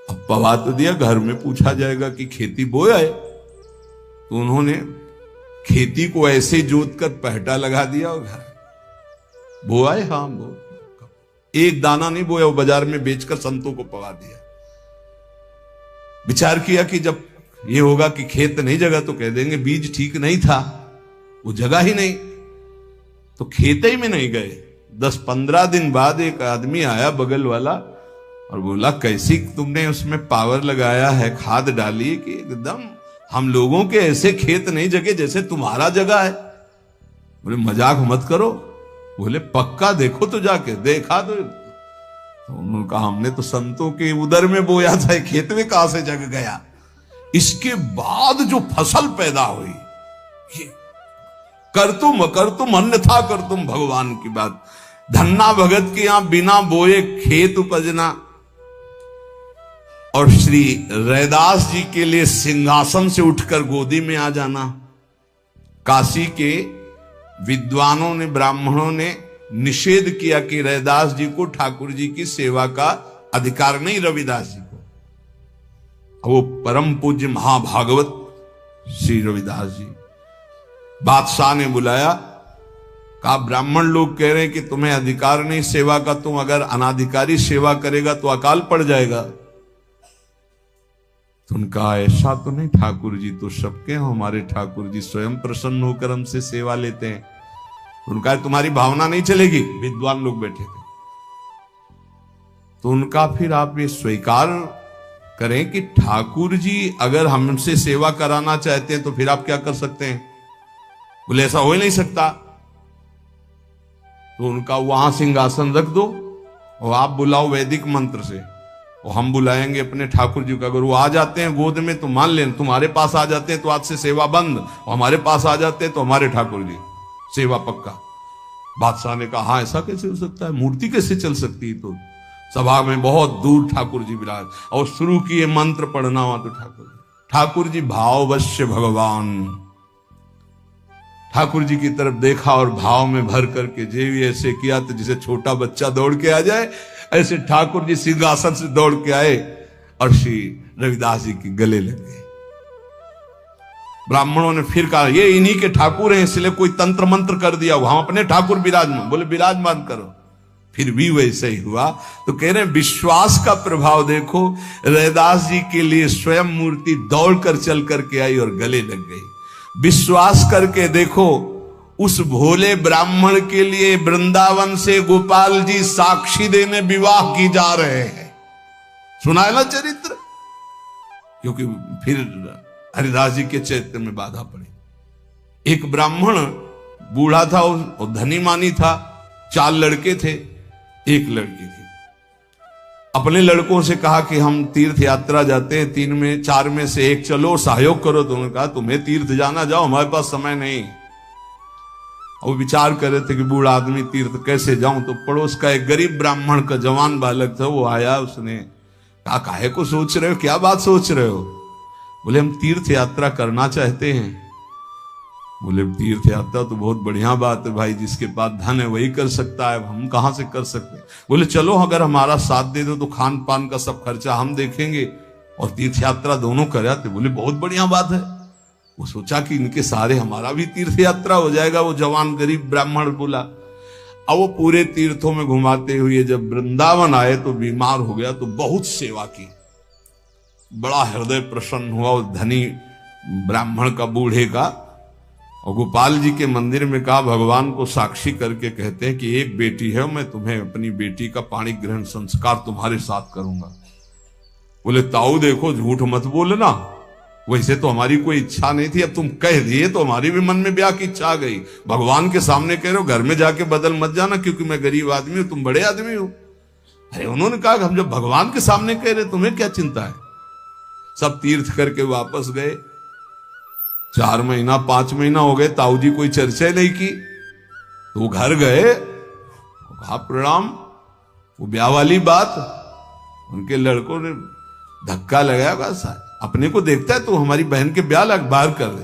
अब पवा तो दिया, घर में पूछा जाएगा कि खेती बोया है, तो उन्होंने खेती को ऐसे जोत कर पहटा लगा दिया और घर बोआ है। हाँ, बो एक दाना नहीं बोया, वो बाजार में बेचकर संतों को पवा दिया। विचार किया कि जब ये होगा कि खेत नहीं जगा तो कह देंगे बीज ठीक नहीं था, वो जगह ही नहीं, तो खेत ही में नहीं गए। 10-15 दिन बाद एक आदमी आया बगल वाला और बोला कैसी तुमने उसमें पावर लगाया है, खाद डाली कि एकदम हम लोगों के ऐसे खेत नहीं जगे जैसे तुम्हारा जगह है। बोले मजाक मत करो। बोले पक्का देखो तो जाके। देखा तो उन्होंने कहा हमने तो संतों के उदर में बोया था, खेत में कहां से जग गया। इसके बाद जो फसल पैदा हुई, ये कर तुम अन्यथा कर तुम भगवान की बात। धन्ना भगत के यहां बिना बोए खेत उपजना। और श्री रैदास जी के लिए सिंहासन से उठकर गोदी में आ जाना। काशी के विद्वानों ने, ब्राह्मणों ने निषेध किया कि रैदास जी को ठाकुर जी की सेवा का अधिकार नहीं, रविदास जी को। वो परम पूज्य महाभागवत श्री रविदास जी, बादशाह ने बुलाया, कहा ब्राह्मण लोग कह रहे हैं कि तुम्हें अधिकार नहीं सेवा का, तुम अगर अनाधिकारी सेवा करेगा तो अकाल पड़ जाएगा। तो उनका ऐसा तो नहीं, ठाकुर जी तो सबके हैं, हमारे ठाकुर जी स्वयं प्रसन्न होकर हमसे सेवा लेते हैं। उनका तुम्हारी भावना नहीं चलेगी। विद्वान लोग बैठे थे, तो उनका फिर आप ये स्वीकार करें कि ठाकुर जी अगर हमसे सेवा कराना चाहते हैं तो फिर आप क्या कर सकते हैं। बोले ऐसा हो ही नहीं सकता। तो उनका वहां सिंहासन रख दो और आप बुलाओ वैदिक मंत्र से, और हम बुलाएंगे अपने ठाकुर जी को। अगर वो आ जाते हैं गोद में तो मान लें, तुम्हारे पास आ जाते हैं तो आज से सेवा बंद, और हमारे पास आ जाते हैं तो हमारे ठाकुर जी सेवा पक्का। बादशाह ने कहा हाँ ऐसा कैसे हो सकता है, मूर्ति कैसे चल सकती है। तो सभा में बहुत दूर ठाकुर जी विराज, और शुरू किए मंत्र पढ़ना हुआ तो ठाकुर जी भाववश्य भगवान। ठाकुर जी की तरफ देखा और भाव में भर करके जे भी ऐसे किया, तो जिसे छोटा बच्चा दौड़ के आ जाए, ऐसे ठाकुर जी सिंहासन से दौड़ के आए और श्री रविदास जी के गले लग गए। ब्राह्मणों ने फिर कहा ये इन्हीं के ठाकुर हैं, इसलिए कोई तंत्र मंत्र कर दिया, हम अपने ठाकुर विराजमान। बोले विराजमान करो। फिर भी वैसे ही हुआ। तो कह रहे विश्वास का प्रभाव देखो, रैदास जी के लिए स्वयं मूर्ति दौड़ कर चल करके आई और गले लग गई। विश्वास करके देखो, उस भोले ब्राह्मण के लिए वृंदावन से गोपाल जी साक्षी देने विवाह की जा रहे हैं। सुना है ना चरित्र। क्योंकि फिर हरिदास जी के चैत्य में बाधा पड़ी। एक ब्राह्मण बूढ़ा था और धनी मानी था, 4 लड़के थे, एक लड़की थी। अपने लड़कों से कहा कि हम तीर्थ यात्रा जाते हैं, 4 में से एक चलो, सहयोग करो। तो उन्होंने कहा तुम्हें तीर्थ जाना जाओ, हमारे पास समय नहीं। और विचार कर रहे थे कि बूढ़ा आदमी तीर्थ कैसे जाऊं। तो पड़ोस का एक गरीब ब्राह्मण का जवान बालक था, वो आया, उसने कहा काहे को सोच रहे हो, क्या बात सोच रहे हो। बोले हम तीर्थ यात्रा करना चाहते हैं। बोले तीर्थ यात्रा तो बहुत बढ़िया बात है भाई, जिसके पास धन है वही कर सकता है, हम कहां से कर सकते हैं। बोले चलो अगर हमारा साथ दे दो तो खान पान का सब खर्चा हम देखेंगे और तीर्थ यात्रा दोनों कर आते। बोले बहुत बढ़िया बात है। वो सोचा कि इनके सारे हमारा भी तीर्थ यात्रा हो जाएगा। वो जवान गरीब ब्राह्मण बोला। अब वो पूरे तीर्थों में घुमाते हुए जब वृंदावन आए तो बीमार हो गया, तो बहुत सेवा की, बड़ा हृदय प्रसन्न हुआ उस धनी ब्राह्मण का, बूढ़े का। और गोपाल जी के मंदिर में कहा भगवान को साक्षी करके कहते हैं कि एक बेटी है, मैं तुम्हें अपनी बेटी का पाणी ग्रहण संस्कार तुम्हारे साथ करूंगा। बोले ताऊ देखो झूठ मत बोलना, वैसे तो हमारी कोई इच्छा नहीं थी, अब तुम कह दिए तो हमारी भी मन में ब्याह की इच्छा आ गई। भगवान के सामने कह रहे हो, घर में जाके बदल मत जाना, क्योंकि मैं गरीब आदमी हूं, तुम बड़े आदमी हो। अरे उन्होंने कहा हम जब भगवान के सामने कह रहे तुम्हें क्या चिंता है। सब तीर्थ करके वापस गए। 4 महीना 5 महीना हो गए, ताऊ जी कोई चर्चा नहीं की। तो वो घर गए, कहा प्रणाम। वो ब्याह वाली बात, उनके लड़कों ने धक्का लगाया, बस अपने को देखता है तो हमारी बहन के ब्याह बाहर कर दे।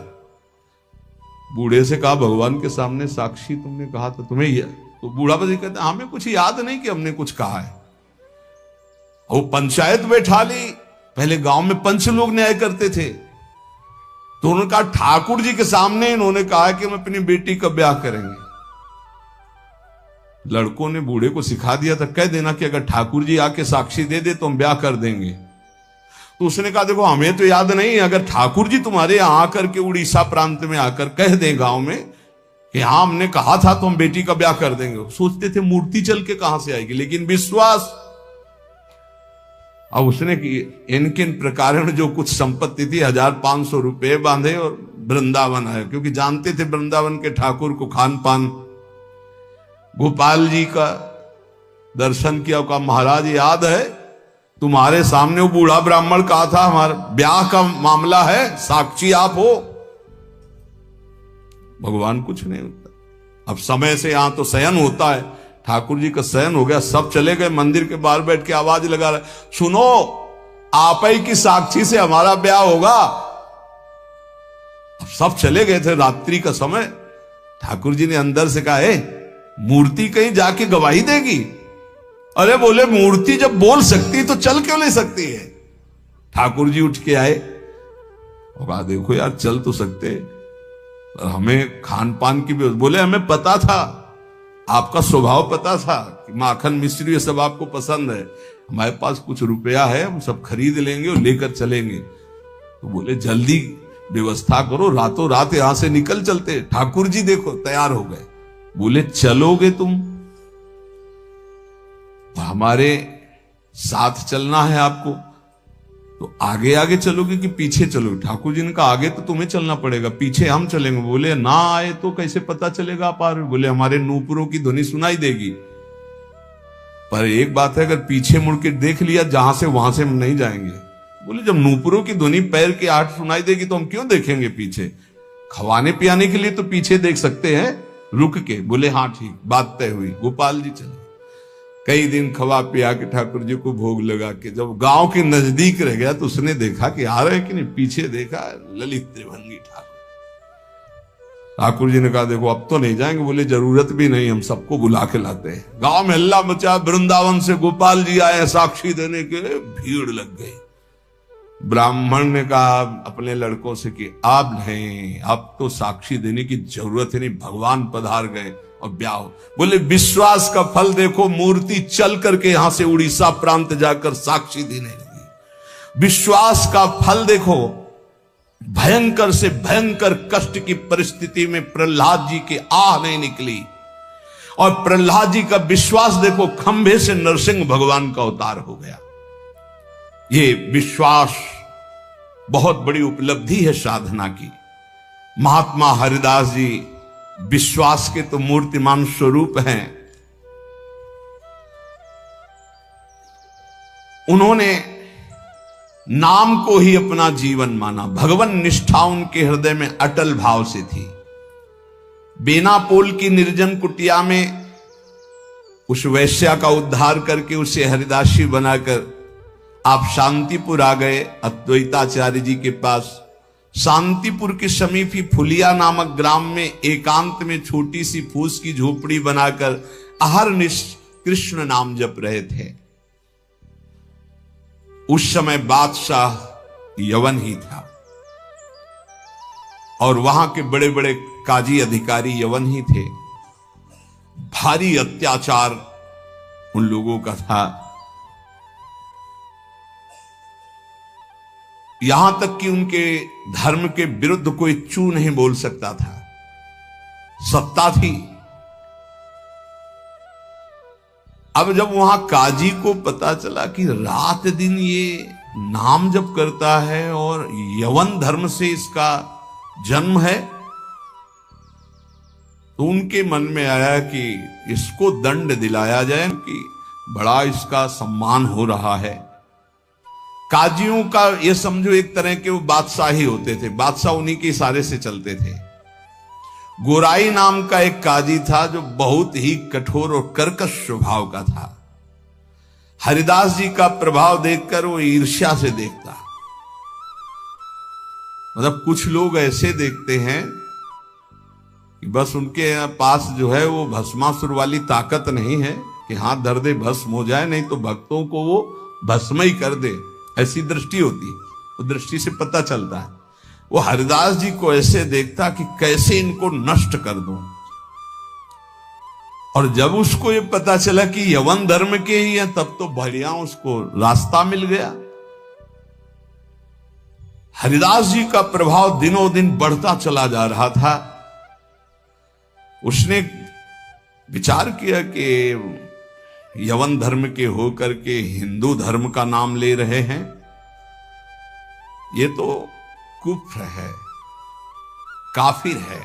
बूढ़े से कहा भगवान के सामने साक्षी तुमने कहा था तुम्हें यह, तो बूढ़ा बजी कहता हमें कुछ याद नहीं कि हमने कुछ कहा है। वो पंचायत बैठा ली, पहले गांव में पंच लोग न्याय करते थे, तो उन्होंने कहा ठाकुर जी के सामने इन्होंने कहा कि हम अपनी बेटी का ब्याह करेंगे। लड़कों ने बूढ़े को सिखा दिया था, कह देना कि अगर ठाकुर जी आके साक्षी दे दे तो हम ब्याह कर देंगे। तो उसने कहा देखो हमें तो याद नहीं, अगर ठाकुर जी तुम्हारे यहां आकर के उड़ीसा प्रांत में आकर कह दें गांव में कि हाँ हमने कहा था तो हम बेटी का ब्याह कर देंगे। सोचते थे मूर्ति चल के कहां से आएगी, लेकिन विश्वास। अब उसने इनके प्रकार जो कुछ संपत्ति थी 1500 रुपए बांधे और वृंदावन आए, क्योंकि जानते थे वृंदावन के ठाकुर को खान पान। गोपाल जी का दर्शन किया, का महाराज याद है तुम्हारे सामने वो बूढ़ा ब्राह्मण कहा था हमारा ब्याह का मामला है, साक्षी आप हो। भगवान कुछ नहीं होता। अब समय से यहां तो शयन होता है, ठाकुर जी का शयन हो गया, सब चले गए, मंदिर के बाहर बैठ के आवाज लगा रहे, सुनो आप ही की साक्षी से हमारा ब्याह होगा। अब सब चले गए थे, रात्रि का समय। ठाकुर जी ने अंदर से कहा मूर्ति कहीं जाके गवाही देगी? अरे बोले मूर्ति जब बोल सकती तो चल क्यों नहीं सकती है? ठाकुर जी उठ के आए और कहा देखो यार चल तो सकते, हमें खान पान की भी। बोले हमें पता था, आपका स्वभाव पता था कि माखन मिश्री ये सब आपको पसंद है, हमारे पास कुछ रुपया है, हम सब खरीद लेंगे और लेकर चलेंगे। तो बोले जल्दी व्यवस्था करो, रातों रात यहां से निकल चलते। ठाकुर जी देखो तैयार हो गए। बोले चलोगे तुम? हमारे साथ चलना है आपको, तो आगे आगे चलोगे कि पीछे चलोगे? ठाकुर जी ने कहा आगे तो तुम्हें चलना पड़ेगा, पीछे हम चलेंगे। बोले ना आए तो कैसे पता चलेगा आप आ रहे? बोले हमारे नूपुरों की ध्वनि सुनाई देगी, पर एक बात है अगर पीछे मुड़ के देख लिया जहां से वहां से हम नहीं जाएंगे। बोले जब नूपुरों की ध्वनि पैर की आहट सुनाई देगी तो हम क्यों देखेंगे पीछे? खवाने पियाने के लिए तो पीछे देख सकते हैं रुक के। बोले हाँ ठीक, बात तय हुई। गोपाल जी चले, कई दिन खवा पिया के ठाकुर जी को भोग लगा के जब गांव के नजदीक रह गया तो उसने देखा कि आ रहे कि नहीं, पीछे देखा ललित त्रिभंगी ठाकुर। ठाकुर जी ने कहा देखो अब तो नहीं जाएंगे। बोले जरूरत भी नहीं, हम सबको बुला के लाते हैं। गांव में हल्ला मचा, वृंदावन से गोपाल जी आए साक्षी देने के, भीड़ लग गई। ब्राह्मण ने कहा अपने लड़कों से कि अब नहीं, अब तो साक्षी देने की जरूरत ही नहीं, भगवान पधार गए और ब्याह। बोले विश्वास का फल देखो, मूर्ति चल करके यहां से उड़ीसा प्रांत जाकर साक्षी देने लगी। विश्वास का फल देखो, भयंकर से भयंकर कष्ट की परिस्थिति में प्रहलाद जी की आह नहीं निकली, और प्रहलाद जी का विश्वास देखो, खंभे से नरसिंह भगवान का अवतार हो गया। ये विश्वास बहुत बड़ी उपलब्धि है साधना की। महात्मा हरिदास जी विश्वास के तो मूर्तिमान स्वरूप हैं। उन्होंने नाम को ही अपना जीवन माना, भगवान निष्ठा उनके हृदय में अटल भाव से थी। बेनापोल की निर्जन कुटिया में उस वैश्या का उद्धार करके उसे हरिदासी बनाकर आप शांतिपुर आ गए, अद्वैताचार्य जी के पास। शांतिपुर के समीप ही फुलिया नामक ग्राम में एकांत में छोटी सी फूस की झोपड़ी बनाकर अहरनिश कृष्ण नाम जप रहे थे। उस समय बादशाह यवन ही था और वहां के बड़े बड़े काजी अधिकारी यवन ही थे। भारी अत्याचार उन लोगों का था, यहां तक कि उनके धर्म के विरुद्ध कोई चू नहीं बोल सकता था, सत्ता थी। अब जब वहां काजी को पता चला कि रात दिन ये नाम जप करता है और यवन धर्म से इसका जन्म है, तो उनके मन में आया कि इसको दंड दिलाया जाए कि बड़ा इसका सम्मान हो रहा है। काजियों का ये समझो एक तरह के वो बादशाह ही होते थे, बादशाह उन्हीं के इशारे से चलते थे। गोराई नाम का एक काजी था जो बहुत ही कठोर और कर्कश स्वभाव का था। हरिदास जी का प्रभाव देखकर वो ईर्ष्या से देखता। मतलब कुछ लोग ऐसे देखते हैं कि बस उनके पास जो है वो भस्मासुर वाली ताकत नहीं है कि हाथ धर दे भस्म हो जाए, नहीं तो भक्तों को वो भस्म ही कर दे। ऐसी दृष्टि होती है, वो दृष्टि से पता चलता है। वो हरिदास जी को ऐसे देखता कि कैसे इनको नष्ट कर दूं। और जब उसको ये पता चला कि यवन धर्म के ही हैं, तब तो बढ़िया उसको रास्ता मिल गया। हरिदास जी का प्रभाव दिनों दिन बढ़ता चला जा रहा था। उसने विचार किया कि यवन धर्म के होकर के हिंदू धर्म का नाम ले रहे हैं, ये तो कुफ्र है, काफिर है,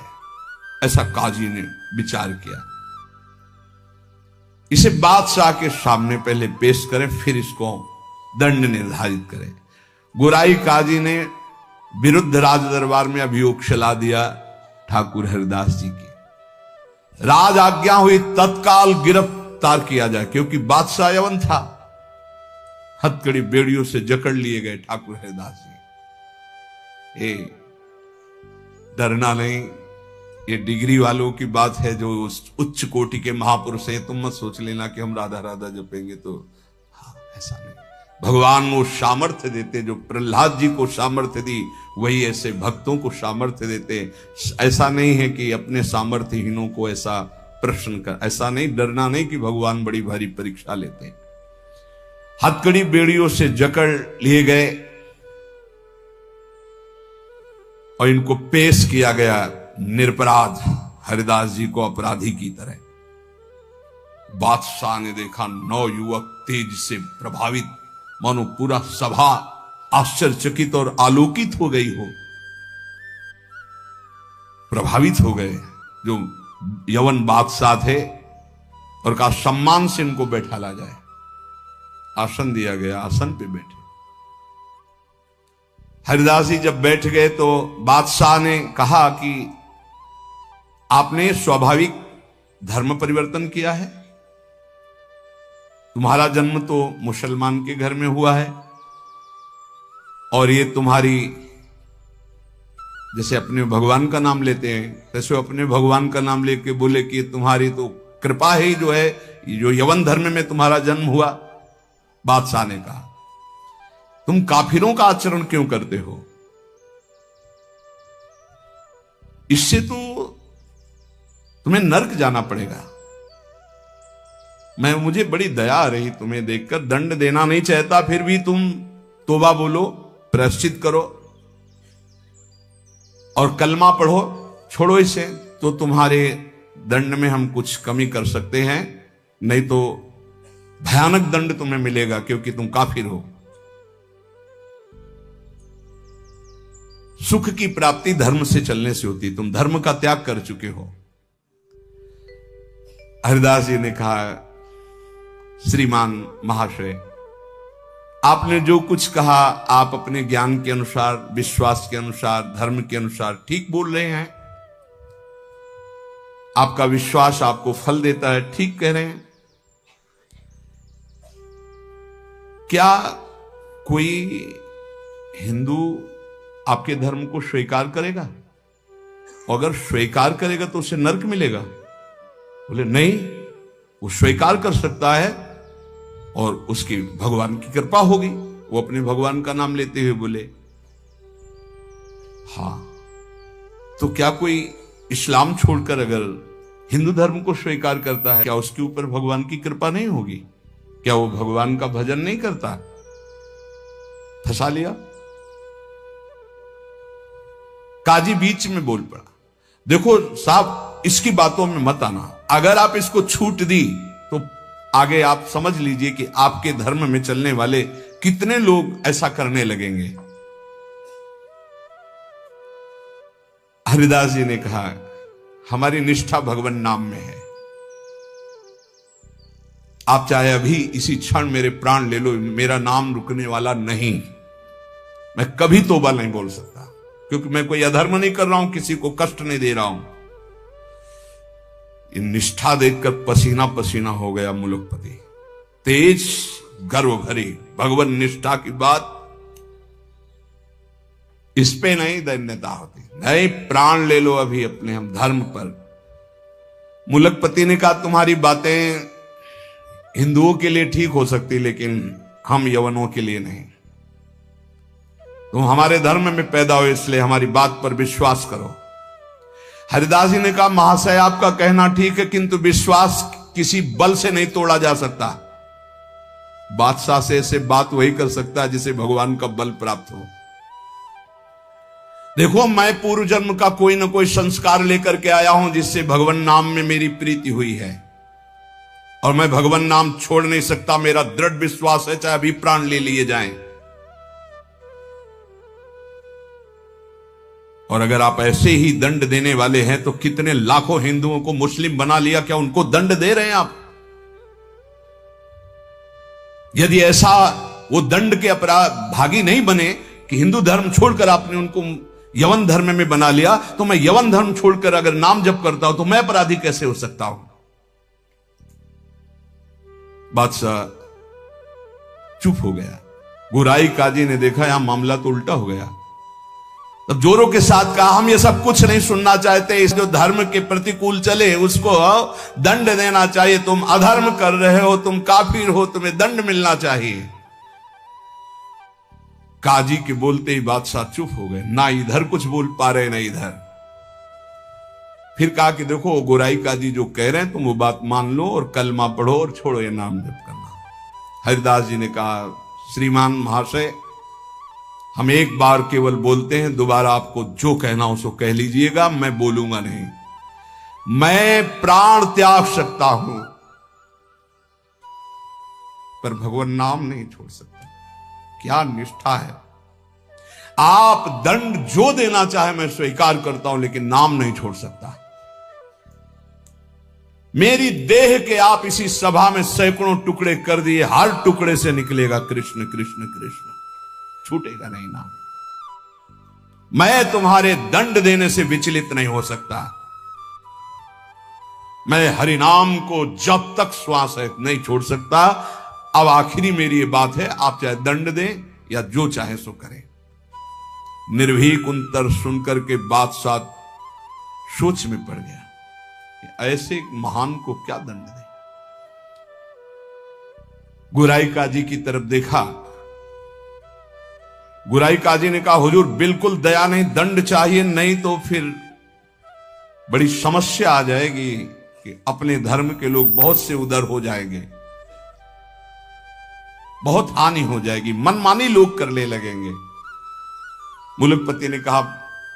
ऐसा काजी ने विचार किया। इसे बादशाह के सामने पहले पेश करें, फिर इसको दंड निर्धारित करें। गुराई काजी ने विरुद्ध राज दरबार में अभियोग चला दिया ठाकुर हरिदास जी की। राज आज्ञा हुई तत्काल गिरफ्तार किया जाए, क्योंकि बादशाह यवन था। हथकड़ी बेड़ियों से जकड़ लिए गए ठाकुर हरिदास जी। ये डरना नहीं, ये डिग्री वालों की बात है जो उच्च कोटि के महापुरुष हैं। तुम मत सोच लेना कि हम राधा राधा जपेंगे तो, हाँ, ऐसा नहीं। भगवान वो सामर्थ्य देते, जो प्रहलाद जी को सामर्थ्य दी, वही ऐसे भक्तों को सामर्थ्य देते। ऐसा नहीं है कि अपने सामर्थ्यहीनों को ऐसा प्रश्न कर, ऐसा नहीं, डरना नहीं कि भगवान बड़ी भारी परीक्षा लेते हैं। हथकड़ी बेड़ियों से जकड़ लिए गए और इनको पेश किया गया निरपराध हरिदास जी को अपराधी की तरह। बादशाह ने देखा 9 युवक तेज से प्रभावित, मानो पूरा सभा आश्चर्यचकित और आलोकित हो गई हो, प्रभावित हो गए। जो यवन बादशाह थे, और कहा सम्मान से इनको बैठाला जाए। आसन दिया गया, आसन पे बैठे। हरिदास जी जब बैठ गए तो बादशाह ने कहा कि आपने स्वाभाविक धर्म परिवर्तन किया है। तुम्हारा जन्म तो मुसलमान के घर में हुआ है, और ये तुम्हारी, जैसे अपने भगवान का नाम लेते हैं, तैसे अपने भगवान का नाम लेके बोले कि तुम्हारी तो कृपा ही जो है, जो यवन धर्म में तुम्हारा जन्म हुआ। बादशाह ने कहा तुम काफिरों का आचरण क्यों करते हो? इससे तो तुम्हें नर्क जाना पड़ेगा। मुझे बड़ी दया आ रही तुम्हें देखकर, दंड देना नहीं चाहता, फिर भी तुम तौबा बोलो, प्रायश्चित करो और कलमा पढ़ो, छोड़ो इसे, तो तुम्हारे दंड में हम कुछ कमी कर सकते हैं, नहीं तो भयानक दंड तुम्हें मिलेगा, क्योंकि तुम काफिर हो। सुख की प्राप्ति धर्म से चलने से होती, तुम धर्म का त्याग कर चुके हो। हरिदास जी ने कहा श्रीमान महाशय, आपने जो कुछ कहा, आप अपने ज्ञान के अनुसार, विश्वास के अनुसार, धर्म के अनुसार ठीक बोल रहे हैं। आपका विश्वास आपको फल देता है, ठीक कह रहे हैं। क्या कोई हिंदू आपके धर्म को स्वीकार करेगा? अगर स्वीकार करेगा तो उसे नरक मिलेगा? बोले नहीं, वो स्वीकार कर सकता है और उसकी भगवान की कृपा होगी। वो अपने भगवान का नाम लेते हुए बोले हाँ, तो क्या कोई इस्लाम छोड़कर अगर हिंदू धर्म को स्वीकार करता है, क्या उसके ऊपर भगवान की कृपा नहीं होगी? क्या वो भगवान का भजन नहीं करता? फंसा लिया। काजी बीच में बोल पड़ा, देखो साहब, इसकी बातों में मत आना। अगर आप इसको छूट दी तो आगे आप समझ लीजिए कि आपके धर्म में चलने वाले कितने लोग ऐसा करने लगेंगे। हरिदास जी ने कहा हमारी निष्ठा भगवान नाम में है। आप चाहे अभी इसी क्षण मेरे प्राण ले लो, मेरा नाम रुकने वाला नहीं। मैं कभी तौबा नहीं बोल सकता, क्योंकि मैं कोई अधर्म नहीं कर रहा हूं, किसी को कष्ट नहीं दे रहा हूं। ये निष्ठा देखकर पसीना पसीना हो गया मुलुकपति। तेज गर्व भरी भगवान निष्ठा की बात, इस पे नहीं दैन्यता होती। नहीं, प्राण ले लो अभी अपने हम धर्म पर। मुलुकपति ने कहा तुम्हारी बातें हिंदुओं के लिए ठीक हो सकती, लेकिन हम यवनों के लिए नहीं। तुम हमारे धर्म में पैदा हो इसलिए हमारी बात पर विश्वास करो। हरिदास जी ने कहा महाशय आपका कहना ठीक है, किंतु विश्वास किसी बल से नहीं तोड़ा जा सकता। बादशाह से ऐसे बात वही कर सकता है जिसे भगवान का बल प्राप्त हो। देखो मैं पूर्व जन्म का कोई ना कोई संस्कार लेकर के आया हूं जिससे भगवान नाम में मेरी प्रीति हुई है, और मैं भगवान नाम छोड़ नहीं सकता। मेरा दृढ़ विश्वास है चाहे अभी प्राण ले लिए जाएं। और अगर आप ऐसे ही दंड देने वाले हैं तो कितने लाखों हिंदुओं को मुस्लिम बना लिया, क्या उनको दंड दे रहे हैं आप? यदि ऐसा वो दंड के अपराध भागी नहीं बने कि हिंदू धर्म छोड़कर आपने उनको यवन धर्म में बना लिया, तो मैं यवन धर्म छोड़कर अगर नाम जप करता हूं तो मैं अपराधी कैसे हो सकता हूं? बादशाह चुप हो गया। गुराई काजी ने देखा यहां मामला तो उल्टा हो गया। तब जोरों के साथ कहा हम ये सब कुछ नहीं सुनना चाहते, इस जो धर्म के प्रतिकूल चले उसको दंड देना चाहिए। तुम अधर्म कर रहे हो, तुम काफिर हो, तुम्हें दंड मिलना चाहिए। काजी के बोलते ही बादशाह चुप हो गए, ना इधर कुछ बोल पा रहे ना इधर। फिर कहा कि देखो गोराई काजी जो कह रहे हैं तुम वो बात मान लो और कलमा पढ़ो और छोड़ो ये नाम जप करना। हरिदास जी ने कहा श्रीमान महाशय हम एक बार केवल बोलते हैं, दोबारा आपको जो कहना हो सो कह लीजिएगा, मैं बोलूंगा नहीं। मैं प्राण त्याग सकता हूं पर भगवान नाम नहीं छोड़ सकता। क्या निष्ठा है! आप दंड जो देना चाहे मैं स्वीकार करता हूं, लेकिन नाम नहीं छोड़ सकता। मेरी देह के आप इसी सभा में सैकड़ों टुकड़े कर दिए, हर टुकड़े से निकलेगा कृष्ण कृष्ण कृष्ण, छूटेगा नहीं नाम। मैं तुम्हारे दंड देने से विचलित नहीं हो सकता। मैं हरिनाम को जब तक श्वास है नहीं छोड़ सकता। अब आखिरी मेरी ये बात है, आप चाहे दंड दें या जो चाहे सो करें। निर्भीक उत्तर सुनकर के बादशाह सोच में पड़ गया, ऐसे महान को क्या दंड दे। गुराई काजी की तरफ देखा। गुराई काजी ने कहा हुजूर बिल्कुल दया नहीं, दंड चाहिए, नहीं तो फिर बड़ी समस्या आ जाएगी कि अपने धर्म के लोग बहुत से उधर हो जाएंगे, बहुत हानि हो जाएगी, मनमानी लोग करने लगेंगे। मुलकपति ने कहा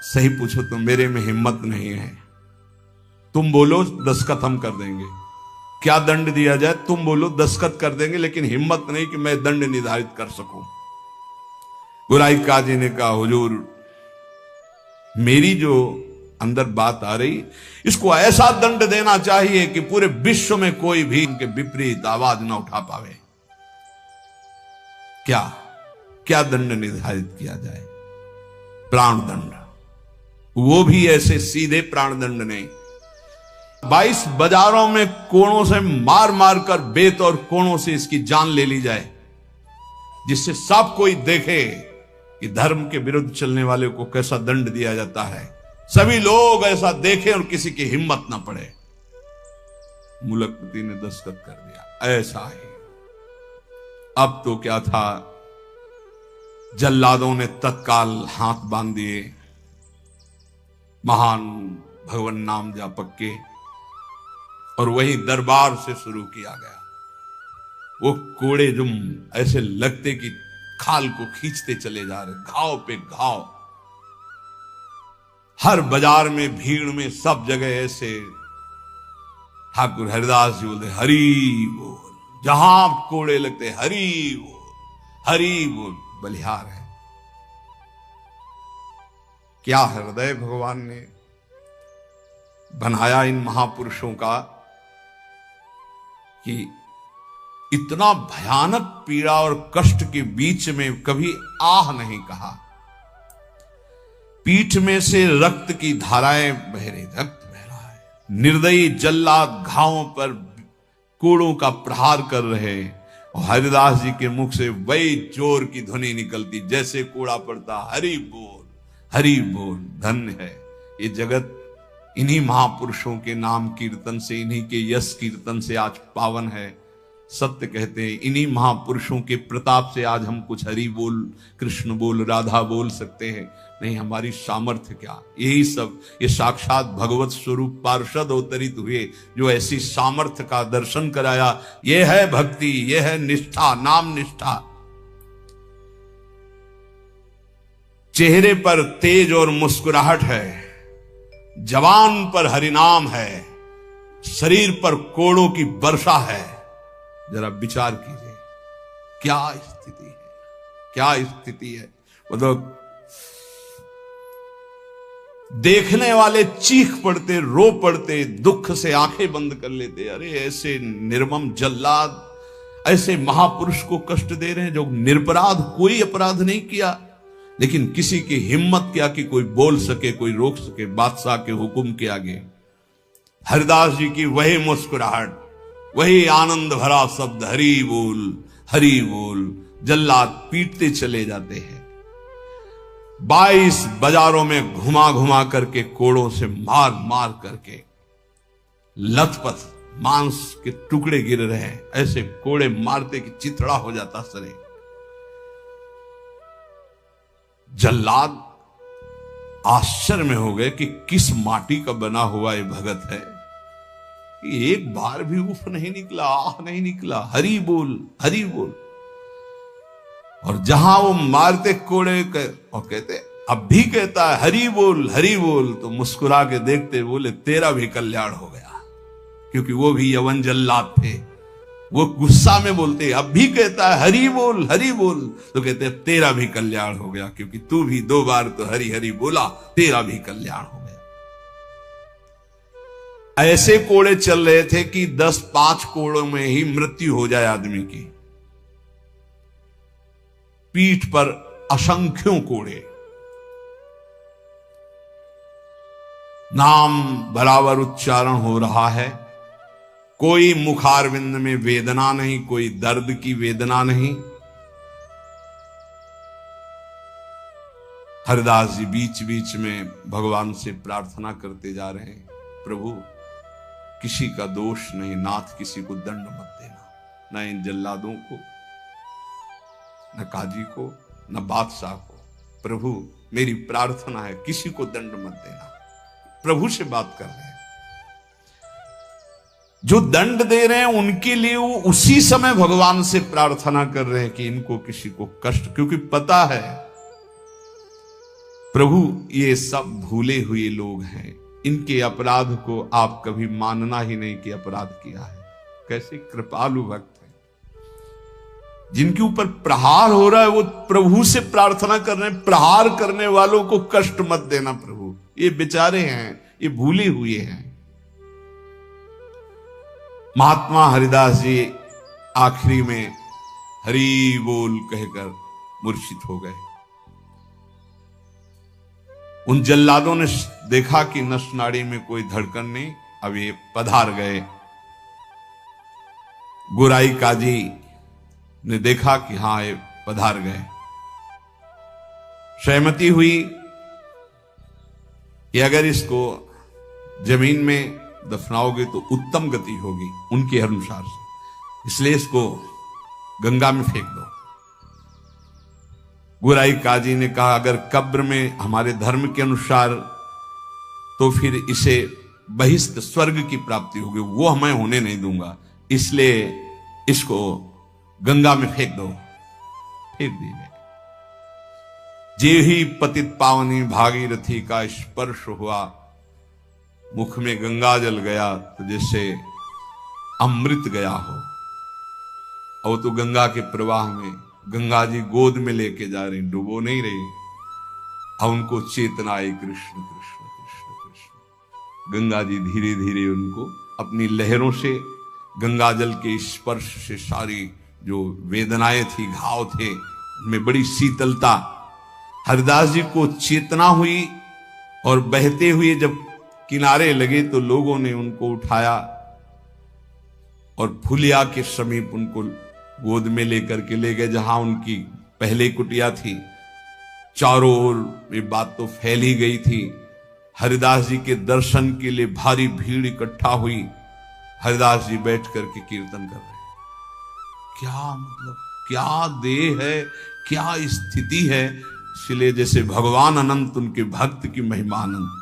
सही पूछो तो मेरे में हिम्मत नहीं है, तुम बोलो दस्तखत हम कर देंगे। क्या दंड दिया जाए तुम बोलो दस्तखत कर देंगे, लेकिन हिम्मत नहीं कि मैं दंड निर्धारित कर सकूं। गुराई काजी ने कहा हुजूर मेरी जो अंदर बात आ रही, इसको ऐसा दंड देना चाहिए कि पूरे विश्व में कोई भी इनके विपरीत आवाज ना उठा पावे। क्या क्या दंड निर्धारित किया जाए? प्राण दंड, वो भी ऐसे सीधे प्राण दंड नहीं, 22 बाजारों में कोणों से मार मार कर बेत और कोणों से इसकी जान ले ली जाए, जिससे सब कोई देखे कि धर्म के विरुद्ध चलने वाले को कैसा दंड दिया जाता है। सभी लोग ऐसा देखें और किसी की हिम्मत ना पड़े। मुलकपति ने दस्तखत कर दिया। ऐसा ही अब तो क्या था, जल्लादों ने तत्काल हाथ बांध दिए महान भगवान नाम जापक के, और वही दरबार से शुरू किया गया। वो कोड़े जो ऐसे लगते कि खाल को खींचते चले जा रहे, घाव पे घाव, हर बाजार में भीड़ में सब जगह ऐसे। ठाकुर हरिदास जी बोलते हरि बोल, जहां कोड़े लगते हरि बोल हरि बोल, बलिहार है। क्या हृदय भगवान ने बनाया इन महापुरुषों का कि इतना भयानक पीड़ा और कष्ट के बीच में कभी आह नहीं कहा। पीठ में से रक्त की धाराएं बह रही, रक्त बह रहा है। निर्दयी जल्लाद घावों पर कोड़ों का प्रहार कर रहे, और हरिदास जी के मुख से वही जोर की ध्वनि निकलती जैसे कोड़ा पड़ता, हरि बोल हरि बोल। धन्य है ये जगत इन्हीं महापुरुषों के नाम कीर्तन से, इन्हीं के यश कीर्तन से आज पावन है। सत्य कहते हैं, इन्हीं महापुरुषों के प्रताप से आज हम कुछ हरि बोल, कृष्ण बोल, राधा बोल सकते हैं। नहीं, हमारी सामर्थ्य क्या, यही सब ये साक्षात भगवत स्वरूप पार्षद अवतरित हुए जो ऐसी सामर्थ्य का दर्शन कराया। ये है भक्ति, ये है निष्ठा, नाम निष्ठा। चेहरे पर तेज और मुस्कुराहट है, जवान पर हरिनाम है, शरीर पर कोड़ों की वर्षा है। जरा विचार कीजिए, क्या स्थिति है, क्या स्थिति है। मतलब देखने वाले चीख पड़ते, रो पड़ते, दुख से आंखें बंद कर लेते। अरे ऐसे निर्मम जल्लाद ऐसे महापुरुष को कष्ट दे रहे हैं जो निरपराध, कोई अपराध नहीं किया, लेकिन किसी की हिम्मत क्या कि कोई बोल सके, कोई रोक सके बादशाह के हुक्म के आगे। हरिदास जी की वही मुस्कुराहट, वही आनंद भरा शब्द, हरि बोल, हरि बोल। जल्लाद पीटते चले जाते हैं। 22 बाजारों में घुमा घुमा करके, कोड़ों से मार मार करके, लथपथ मांस के टुकड़े गिर रहे हैं। ऐसे कोड़े मारते कि चिथड़ा हो जाता सरे। जल्लाद आश्चर्य में हो गए कि किस माटी का बना हुआ ये भगत है, एक बार भी उफ नहीं निकला, आह नहीं निकला, हरि बोल, हरि बोल। और जहां वो मारते कोड़े और कहते, अब भी कहता है हरि बोल, हरि बोल, तो मुस्कुरा के देखते बोले तेरा भी कल्याण हो गया। क्योंकि वो भी यवन जल्लाद थे, वो गुस्सा में बोलते, अब भी कहता है हरि बोल, हरि बोल, तो कहते तेरा भी कल्याण हो गया, क्योंकि तू भी 2 बार तो हरि हरि बोला, तेरा भी कल्याण हो गया। ऐसे कोड़े चल रहे थे कि 10-5 कोड़ों में ही मृत्यु हो जाए आदमी की। पीठ पर असंख्यों कोड़े, नाम बराबर उच्चारण हो रहा है, कोई मुखारविंद में वेदना नहीं, कोई दर्द की वेदना नहीं। हरिदास जी बीच बीच में भगवान से प्रार्थना करते जा रहे हैं, प्रभु किसी का दोष नहीं, नाथ किसी को दंड मत देना, न इन जल्लादों को, न काजी को, न बादशाह को। प्रभु मेरी प्रार्थना है, किसी को दंड मत देना। प्रभु से बात कर रहे हैं। जो दंड दे रहे हैं उनके लिए वो उसी समय भगवान से प्रार्थना कर रहे हैं कि इनको किसी को कष्ट, क्योंकि पता है प्रभु ये सब भूले हुए लोग हैं, इनके अपराध को आप कभी मानना ही नहीं कि अपराध किया है। कैसे कृपालु भक्त है, जिनके ऊपर प्रहार हो रहा है वो प्रभु से प्रार्थना कर रहे हैं, प्रहार करने वालों को कष्ट मत देना प्रभु, ये बेचारे हैं, ये भूले हुए हैं। महात्मा हरिदास जी आखिरी में हरि बोल कहकर मूर्छित हो गए। उन जल्लादों ने देखा कि नस नाड़ी में कोई धड़कन नहीं, अब ये पधार गए। गोराई काजी ने देखा कि हां ये पधार गए। सहमति हुई कि अगर इसको जमीन में दफनाओगे तो उत्तम गति होगी उनके अनुसार से, इसलिए इसको गंगा में फेंक दो। गोराई काजी ने कहा अगर कब्र में हमारे धर्म के अनुसार तो फिर इसे बहिष्ठ स्वर्ग की प्राप्ति होगी, वो मैं होने नहीं दूंगा, इसलिए इसको गंगा में फेंक दो। फेंक दी गई। जे ही पतित पावनी भागीरथी का स्पर्श हुआ, मुख में गंगा जल गया तो जैसे अमृत गया हो। और तो गंगा के प्रवाह में गंगा जी गोद में लेके जा रही, डुबो नहीं रही। अब उनको चेतना आई, कृष्ण कृष्ण कृष्ण कृष्ण। गंगा जी धीरे धीरे उनको अपनी लहरों से, गंगा जल के स्पर्श से सारी जो वेदनाएं थी, घाव थे, उनमें बड़ी शीतलता। हरिदास जी को चेतना हुई और बहते हुए जब किनारे लगे तो लोगों ने उनको उठाया और फुलिया के समीप उनको गोद में लेकर के ले गए, जहां उनकी पहले कुटिया थी। चारों ओर ये बात तो फैल ही गई थी। हरिदास जी के दर्शन के लिए भारी भीड़ इकट्ठा हुई। हरिदास जी बैठ करके कीर्तन कर रहे हैं। क्या मतलब, क्या देह है, क्या स्थिति है। इसलिए जैसे भगवान अनंत, उनके भक्त की महिमा अनंत।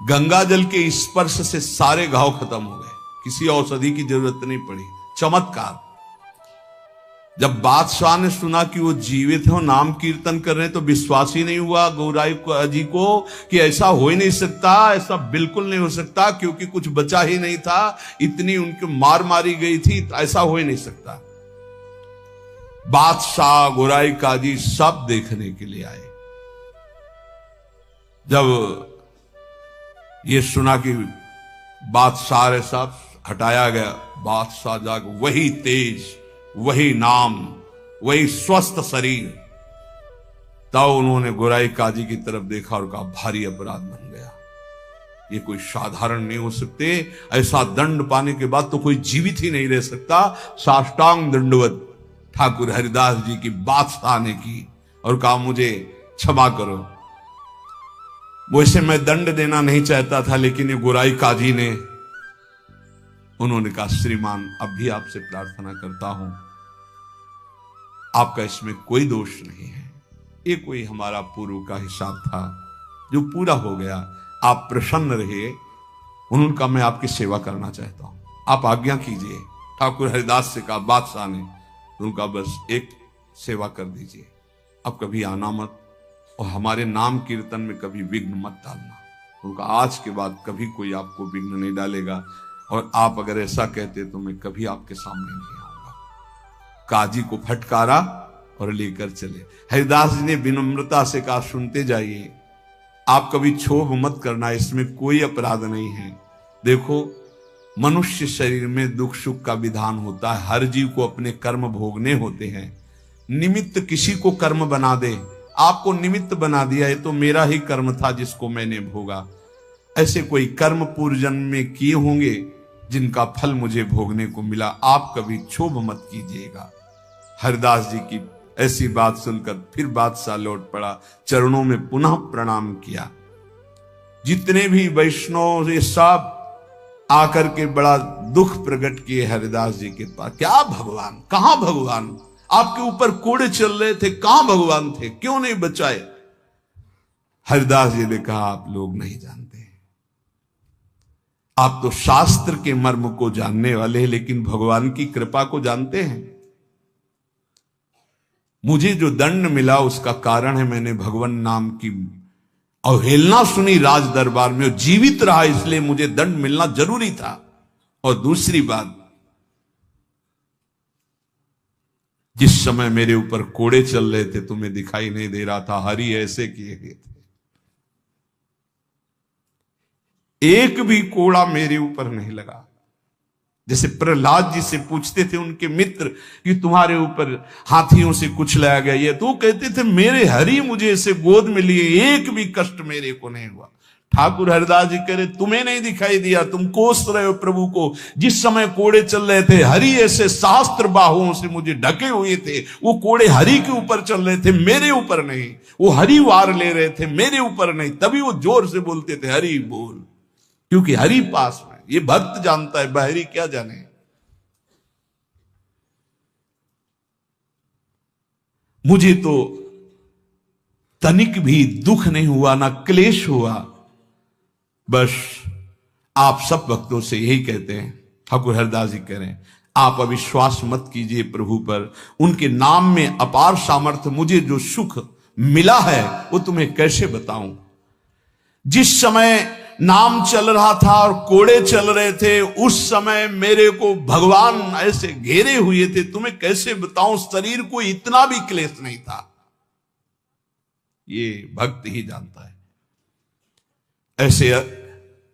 गंगा जल के स्पर्श से सारे घाव खत्म हो गए, किसी औषधि की जरूरत नहीं पड़ी। चमत्कार। जब बादशाह ने सुना कि वो जीवित है और नाम कीर्तन कर रहे हैं, तो विश्वास ही नहीं हुआ गौराई जी को कि ऐसा हो ही नहीं सकता, ऐसा बिल्कुल नहीं हो सकता, क्योंकि कुछ बचा ही नहीं था, इतनी उनकी मार मारी गई थी, ऐसा हो ही नहीं सकता। बादशाह, गौराई काजी सब देखने के लिए आए। जब ये सुना कि बादशाह रे सब हटाया गया, बादशाह जाग, वही तेज, वही नाम, वही स्वस्थ शरीर। तब उन्होंने गोराई काजी की तरफ देखा और कहा भारी अपराध बन गया, ये कोई साधारण नहीं हो सकते, ऐसा दंड पाने के बाद तो कोई जीवित ही नहीं रह सकता। साष्टांग दंडवत ठाकुर हरिदास जी की बादशाह ने की और कहा मुझे क्षमा करो। वैसे मैं दंड देना नहीं चाहता था, लेकिन ये गोराई काजी ने, उन्होंने कहा श्रीमान अब भी आपसे प्रार्थना करता हूं, आपका इसमें कोई दोष नहीं है, ये कोई हमारा पूर्व का हिसाब था जो पूरा हो गया, आप प्रसन्न रहे। उन्होंने कहा मैं आपकी सेवा करना चाहता हूं, आप आज्ञा कीजिए। ठाकुर हरिदास से कहा बादशाह ने, उनका बस एक सेवा कर दीजिए, अब कभी आना मत और हमारे नाम कीर्तन में कभी विघ्न मत डालना। उनका आज के बाद कभी कोई आपको विघ्न नहीं डालेगा, और आप अगर ऐसा कहते तो मैं कभी आपके सामने नहीं आऊंगा। काजी को फटकारा और लेकर चले। हरिदास जी ने विनम्रता से कहा सुनते जाइए, आप कभी क्षोभ मत करना, इसमें कोई अपराध नहीं है। देखो मनुष्य शरीर में दुख सुख का विधान होता है, हर जीव को अपने कर्म भोगने होते हैं। निमित्त किसी को कर्म बना दे, आपको निमित्त बना दिया, ये तो मेरा ही कर्म था जिसको मैंने भोगा। ऐसे कोई कर्म पूर्व जन्म में किए होंगे जिनका फल मुझे भोगने को मिला, आप कभी क्षोभ मत कीजिएगा। हरिदास जी की ऐसी बात सुनकर फिर बादशाह लौट पड़ा, चरणों में पुनः प्रणाम किया। जितने भी वैष्णव ये सब आकर के बड़ा दुख प्रकट किए हरिदास जी के पास। क्या भगवान, कहां भगवान, आपके ऊपर कोड़े चल रहे थे, कहां भगवान थे, क्यों नहीं बचाए। हरिदास जी ने कहा आप लोग नहीं जानते, आप तो शास्त्र के मर्म को जानने वाले हैं, लेकिन भगवान की कृपा को जानते हैं। मुझे जो दंड मिला उसका कारण है मैंने भगवान नाम की अवहेलना सुनी राज दरबार में, जीवित रहा, इसलिए मुझे दंड मिलना जरूरी था। और दूसरी बात, जिस समय मेरे ऊपर कोड़े चल रहे थे तुम्हें दिखाई नहीं दे रहा था, हरि ऐसे किए गए थे, एक भी कोड़ा मेरे ऊपर नहीं लगा। जैसे प्रहलाद जी से पूछते थे उनके मित्र कि तुम्हारे ऊपर हाथियों से कुछ लाया गया, ये तो कहते थे मेरे हरि मुझे ऐसे गोद में लिए, एक भी कष्ट मेरे को नहीं हुआ। ठाकुर हरिदास जी कह रहे तुम्हें नहीं दिखाई दिया, तुम कोस रहे हो प्रभु को। जिस समय कोड़े चल रहे थे हरि ऐसे शास्त्र बाहुओं से मुझे ढके हुए थे, वो कोड़े हरि के ऊपर चल रहे थे, मेरे ऊपर नहीं। वो हरि वार ले रहे थे, मेरे ऊपर नहीं। तभी वो जोर से बोलते थे हरि बोल, क्योंकि हरि पास में। ये भक्त जानता है, बाहरी क्या जाने। मुझे तो तनिक भी दुख नहीं हुआ, ना क्लेश हुआ। बस आप सब भक्तों से यही कहते हैं, ठाकुर हरिदास जी कह रहे हैं, आप अविश्वास मत कीजिए प्रभु पर, उनके नाम में अपार सामर्थ्य। मुझे जो सुख मिला है वो तुम्हें कैसे बताऊं। जिस समय नाम चल रहा था और कोड़े चल रहे थे, उस समय मेरे को भगवान ऐसे घेरे हुए थे, तुम्हें कैसे बताऊं। शरीर को इतना भी क्लेश नहीं था, ये भक्त ही जानता है। ऐसे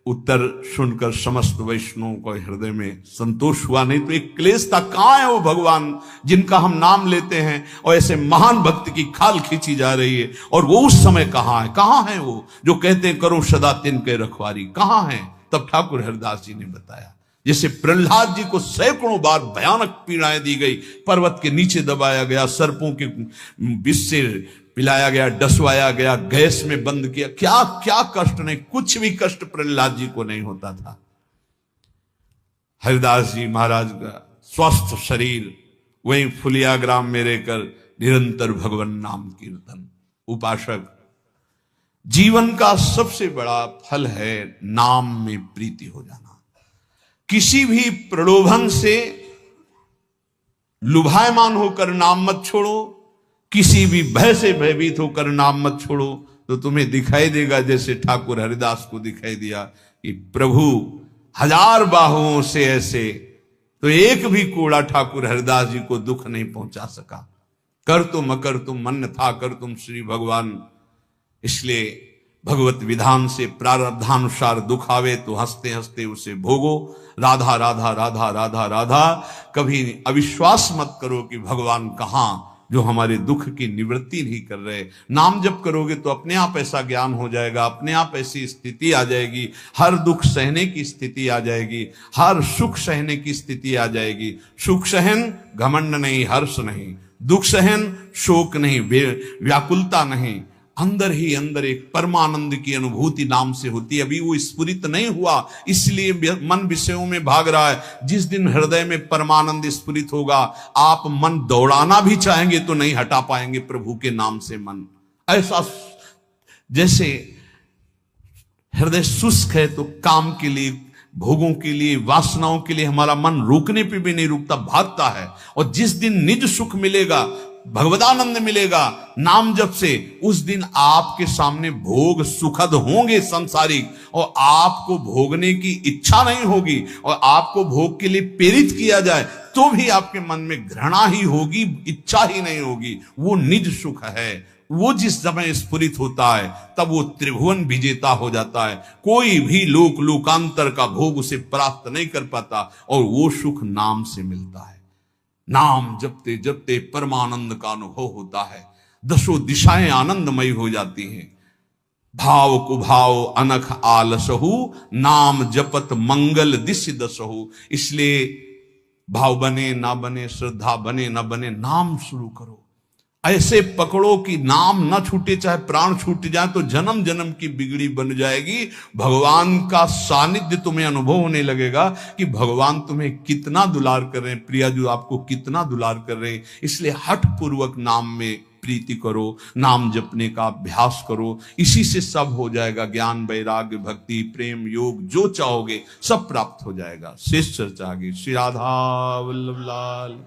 उत्तर सुनकर समस्त वैष्णवों को हृदय में संतोष हुआ। नहीं तो एक क्लेश था, कहां है वो भगवान जिनका हम नाम लेते हैं और ऐसे महान भक्त की खाल खींची जा रही है, और वो उस समय कहां है वो जो कहते हैं करो सदा तिनके रखवारी, कहां है। तब ठाकुर हरिदास जी ने बताया, जैसे प्रहलाद जी को सैकड़ों बार भयानक पीड़ाएं दी गई, पर्वत के नीचे दबाया गया, सर्पों के विष से पिलाया गया, डसवाया गया, गैस में बंद किया, क्या क्या कष्ट नहीं, कुछ भी कष्ट प्रहलाद जी को नहीं होता था। हरिदास जी महाराज का स्वस्थ शरीर, वहीं फुलिया ग्राम में रहकर निरंतर भगवान नाम कीर्तन। उपासक, जीवन का सबसे बड़ा फल है नाम में प्रीति हो जाना। किसी भी प्रलोभन से लुभायमान होकर नाम मत छोड़ो, किसी भी भय से भयभीत होकर नाम मत छोड़ो, तो तुम्हें दिखाई देगा जैसे ठाकुर हरिदास को दिखाई दिया कि प्रभु हजार बाहुओं से ऐसे, तो एक भी कोड़ा ठाकुर हरिदास जी को दुख नहीं पहुंचा सका। कर तुम अकर तुम मन था, कर तुम श्री भगवान। इसलिए भगवत विधान से प्रारब्धानुसार दुख आवे तो हंसते हंसते उसे भोगो। राधा राधा राधा राधा राधा। कभी अविश्वास मत करो कि भगवान कहां, जो हमारे दुख की निवृत्ति नहीं कर रहे। नाम जप करोगे तो अपने आप ऐसा ज्ञान हो जाएगा, अपने आप ऐसी स्थिति आ जाएगी, हर दुख सहने की स्थिति आ जाएगी, हर सुख सहने की स्थिति आ जाएगी। सुख सहन घमंड नहीं, हर्ष नहीं, दुख सहन शोक नहीं, व्याकुलता नहीं, अंदर ही अंदर एक परमानंद की अनुभूति नाम से होती है। अभी वो स्फुरित नहीं हुआ, इसलिए मन विषयों में भाग रहा है। जिस दिन हृदय में परमानंद स्फुरित होगा, आप मन दौड़ाना भी चाहेंगे तो नहीं हटा पाएंगे प्रभु के नाम से मन। ऐसा जैसे हृदय शुष्क है तो काम के लिए, भोगों के लिए, वासनाओं के लिए हमारा मन रुकने पे भी नहीं रुकता, भागता है। और जिस दिन निज सुख मिलेगा, भगवदानंद मिलेगा नाम जप से, उस दिन आपके सामने भोग सुखद होंगे संसारिक, और आपको भोगने की इच्छा नहीं होगी, और आपको भोग के लिए प्रेरित किया जाए तो भी आपके मन में घृणा ही होगी, इच्छा ही नहीं होगी। वो निज सुख है। वो जिस समय स्फुरित होता है तब वो त्रिभुवन विजेता हो जाता है। कोई भी लोकांतर का भोग उसे प्राप्त नहीं कर पाता, और वो सुख नाम से मिलता है। नाम जपते जपते परमानंद का अनुभव होता है, दसों दिशाएं आनंदमयी हो जाती हैं। भाव कुभाव अनख आलसहु, नाम जपत मंगल दिश दसहु। इसलिए भाव बने ना बने, श्रद्धा बने ना बने, नाम शुरू करो। ऐसे पकड़ो कि नाम ना छूटे, चाहे प्राण छूट जाए तो जन्म जन्म की बिगड़ी बन जाएगी। भगवान का सानिध्य तुम्हें अनुभव होने लगेगा कि भगवान तुम्हें कितना दुलार कर रहे हैं, प्रिया जो आपको कितना दुलार कर रहे हैं। इसलिए हठ पूर्वक नाम में प्रीति करो, नाम जपने का अभ्यास करो। इसी से सब हो जाएगा। ज्ञान, वैराग्य, भक्ति, प्रेम, योग, जो चाहोगे सब प्राप्त हो जाएगा। शेष चर्चा आगे। श्री राधा वल्लभ लाल।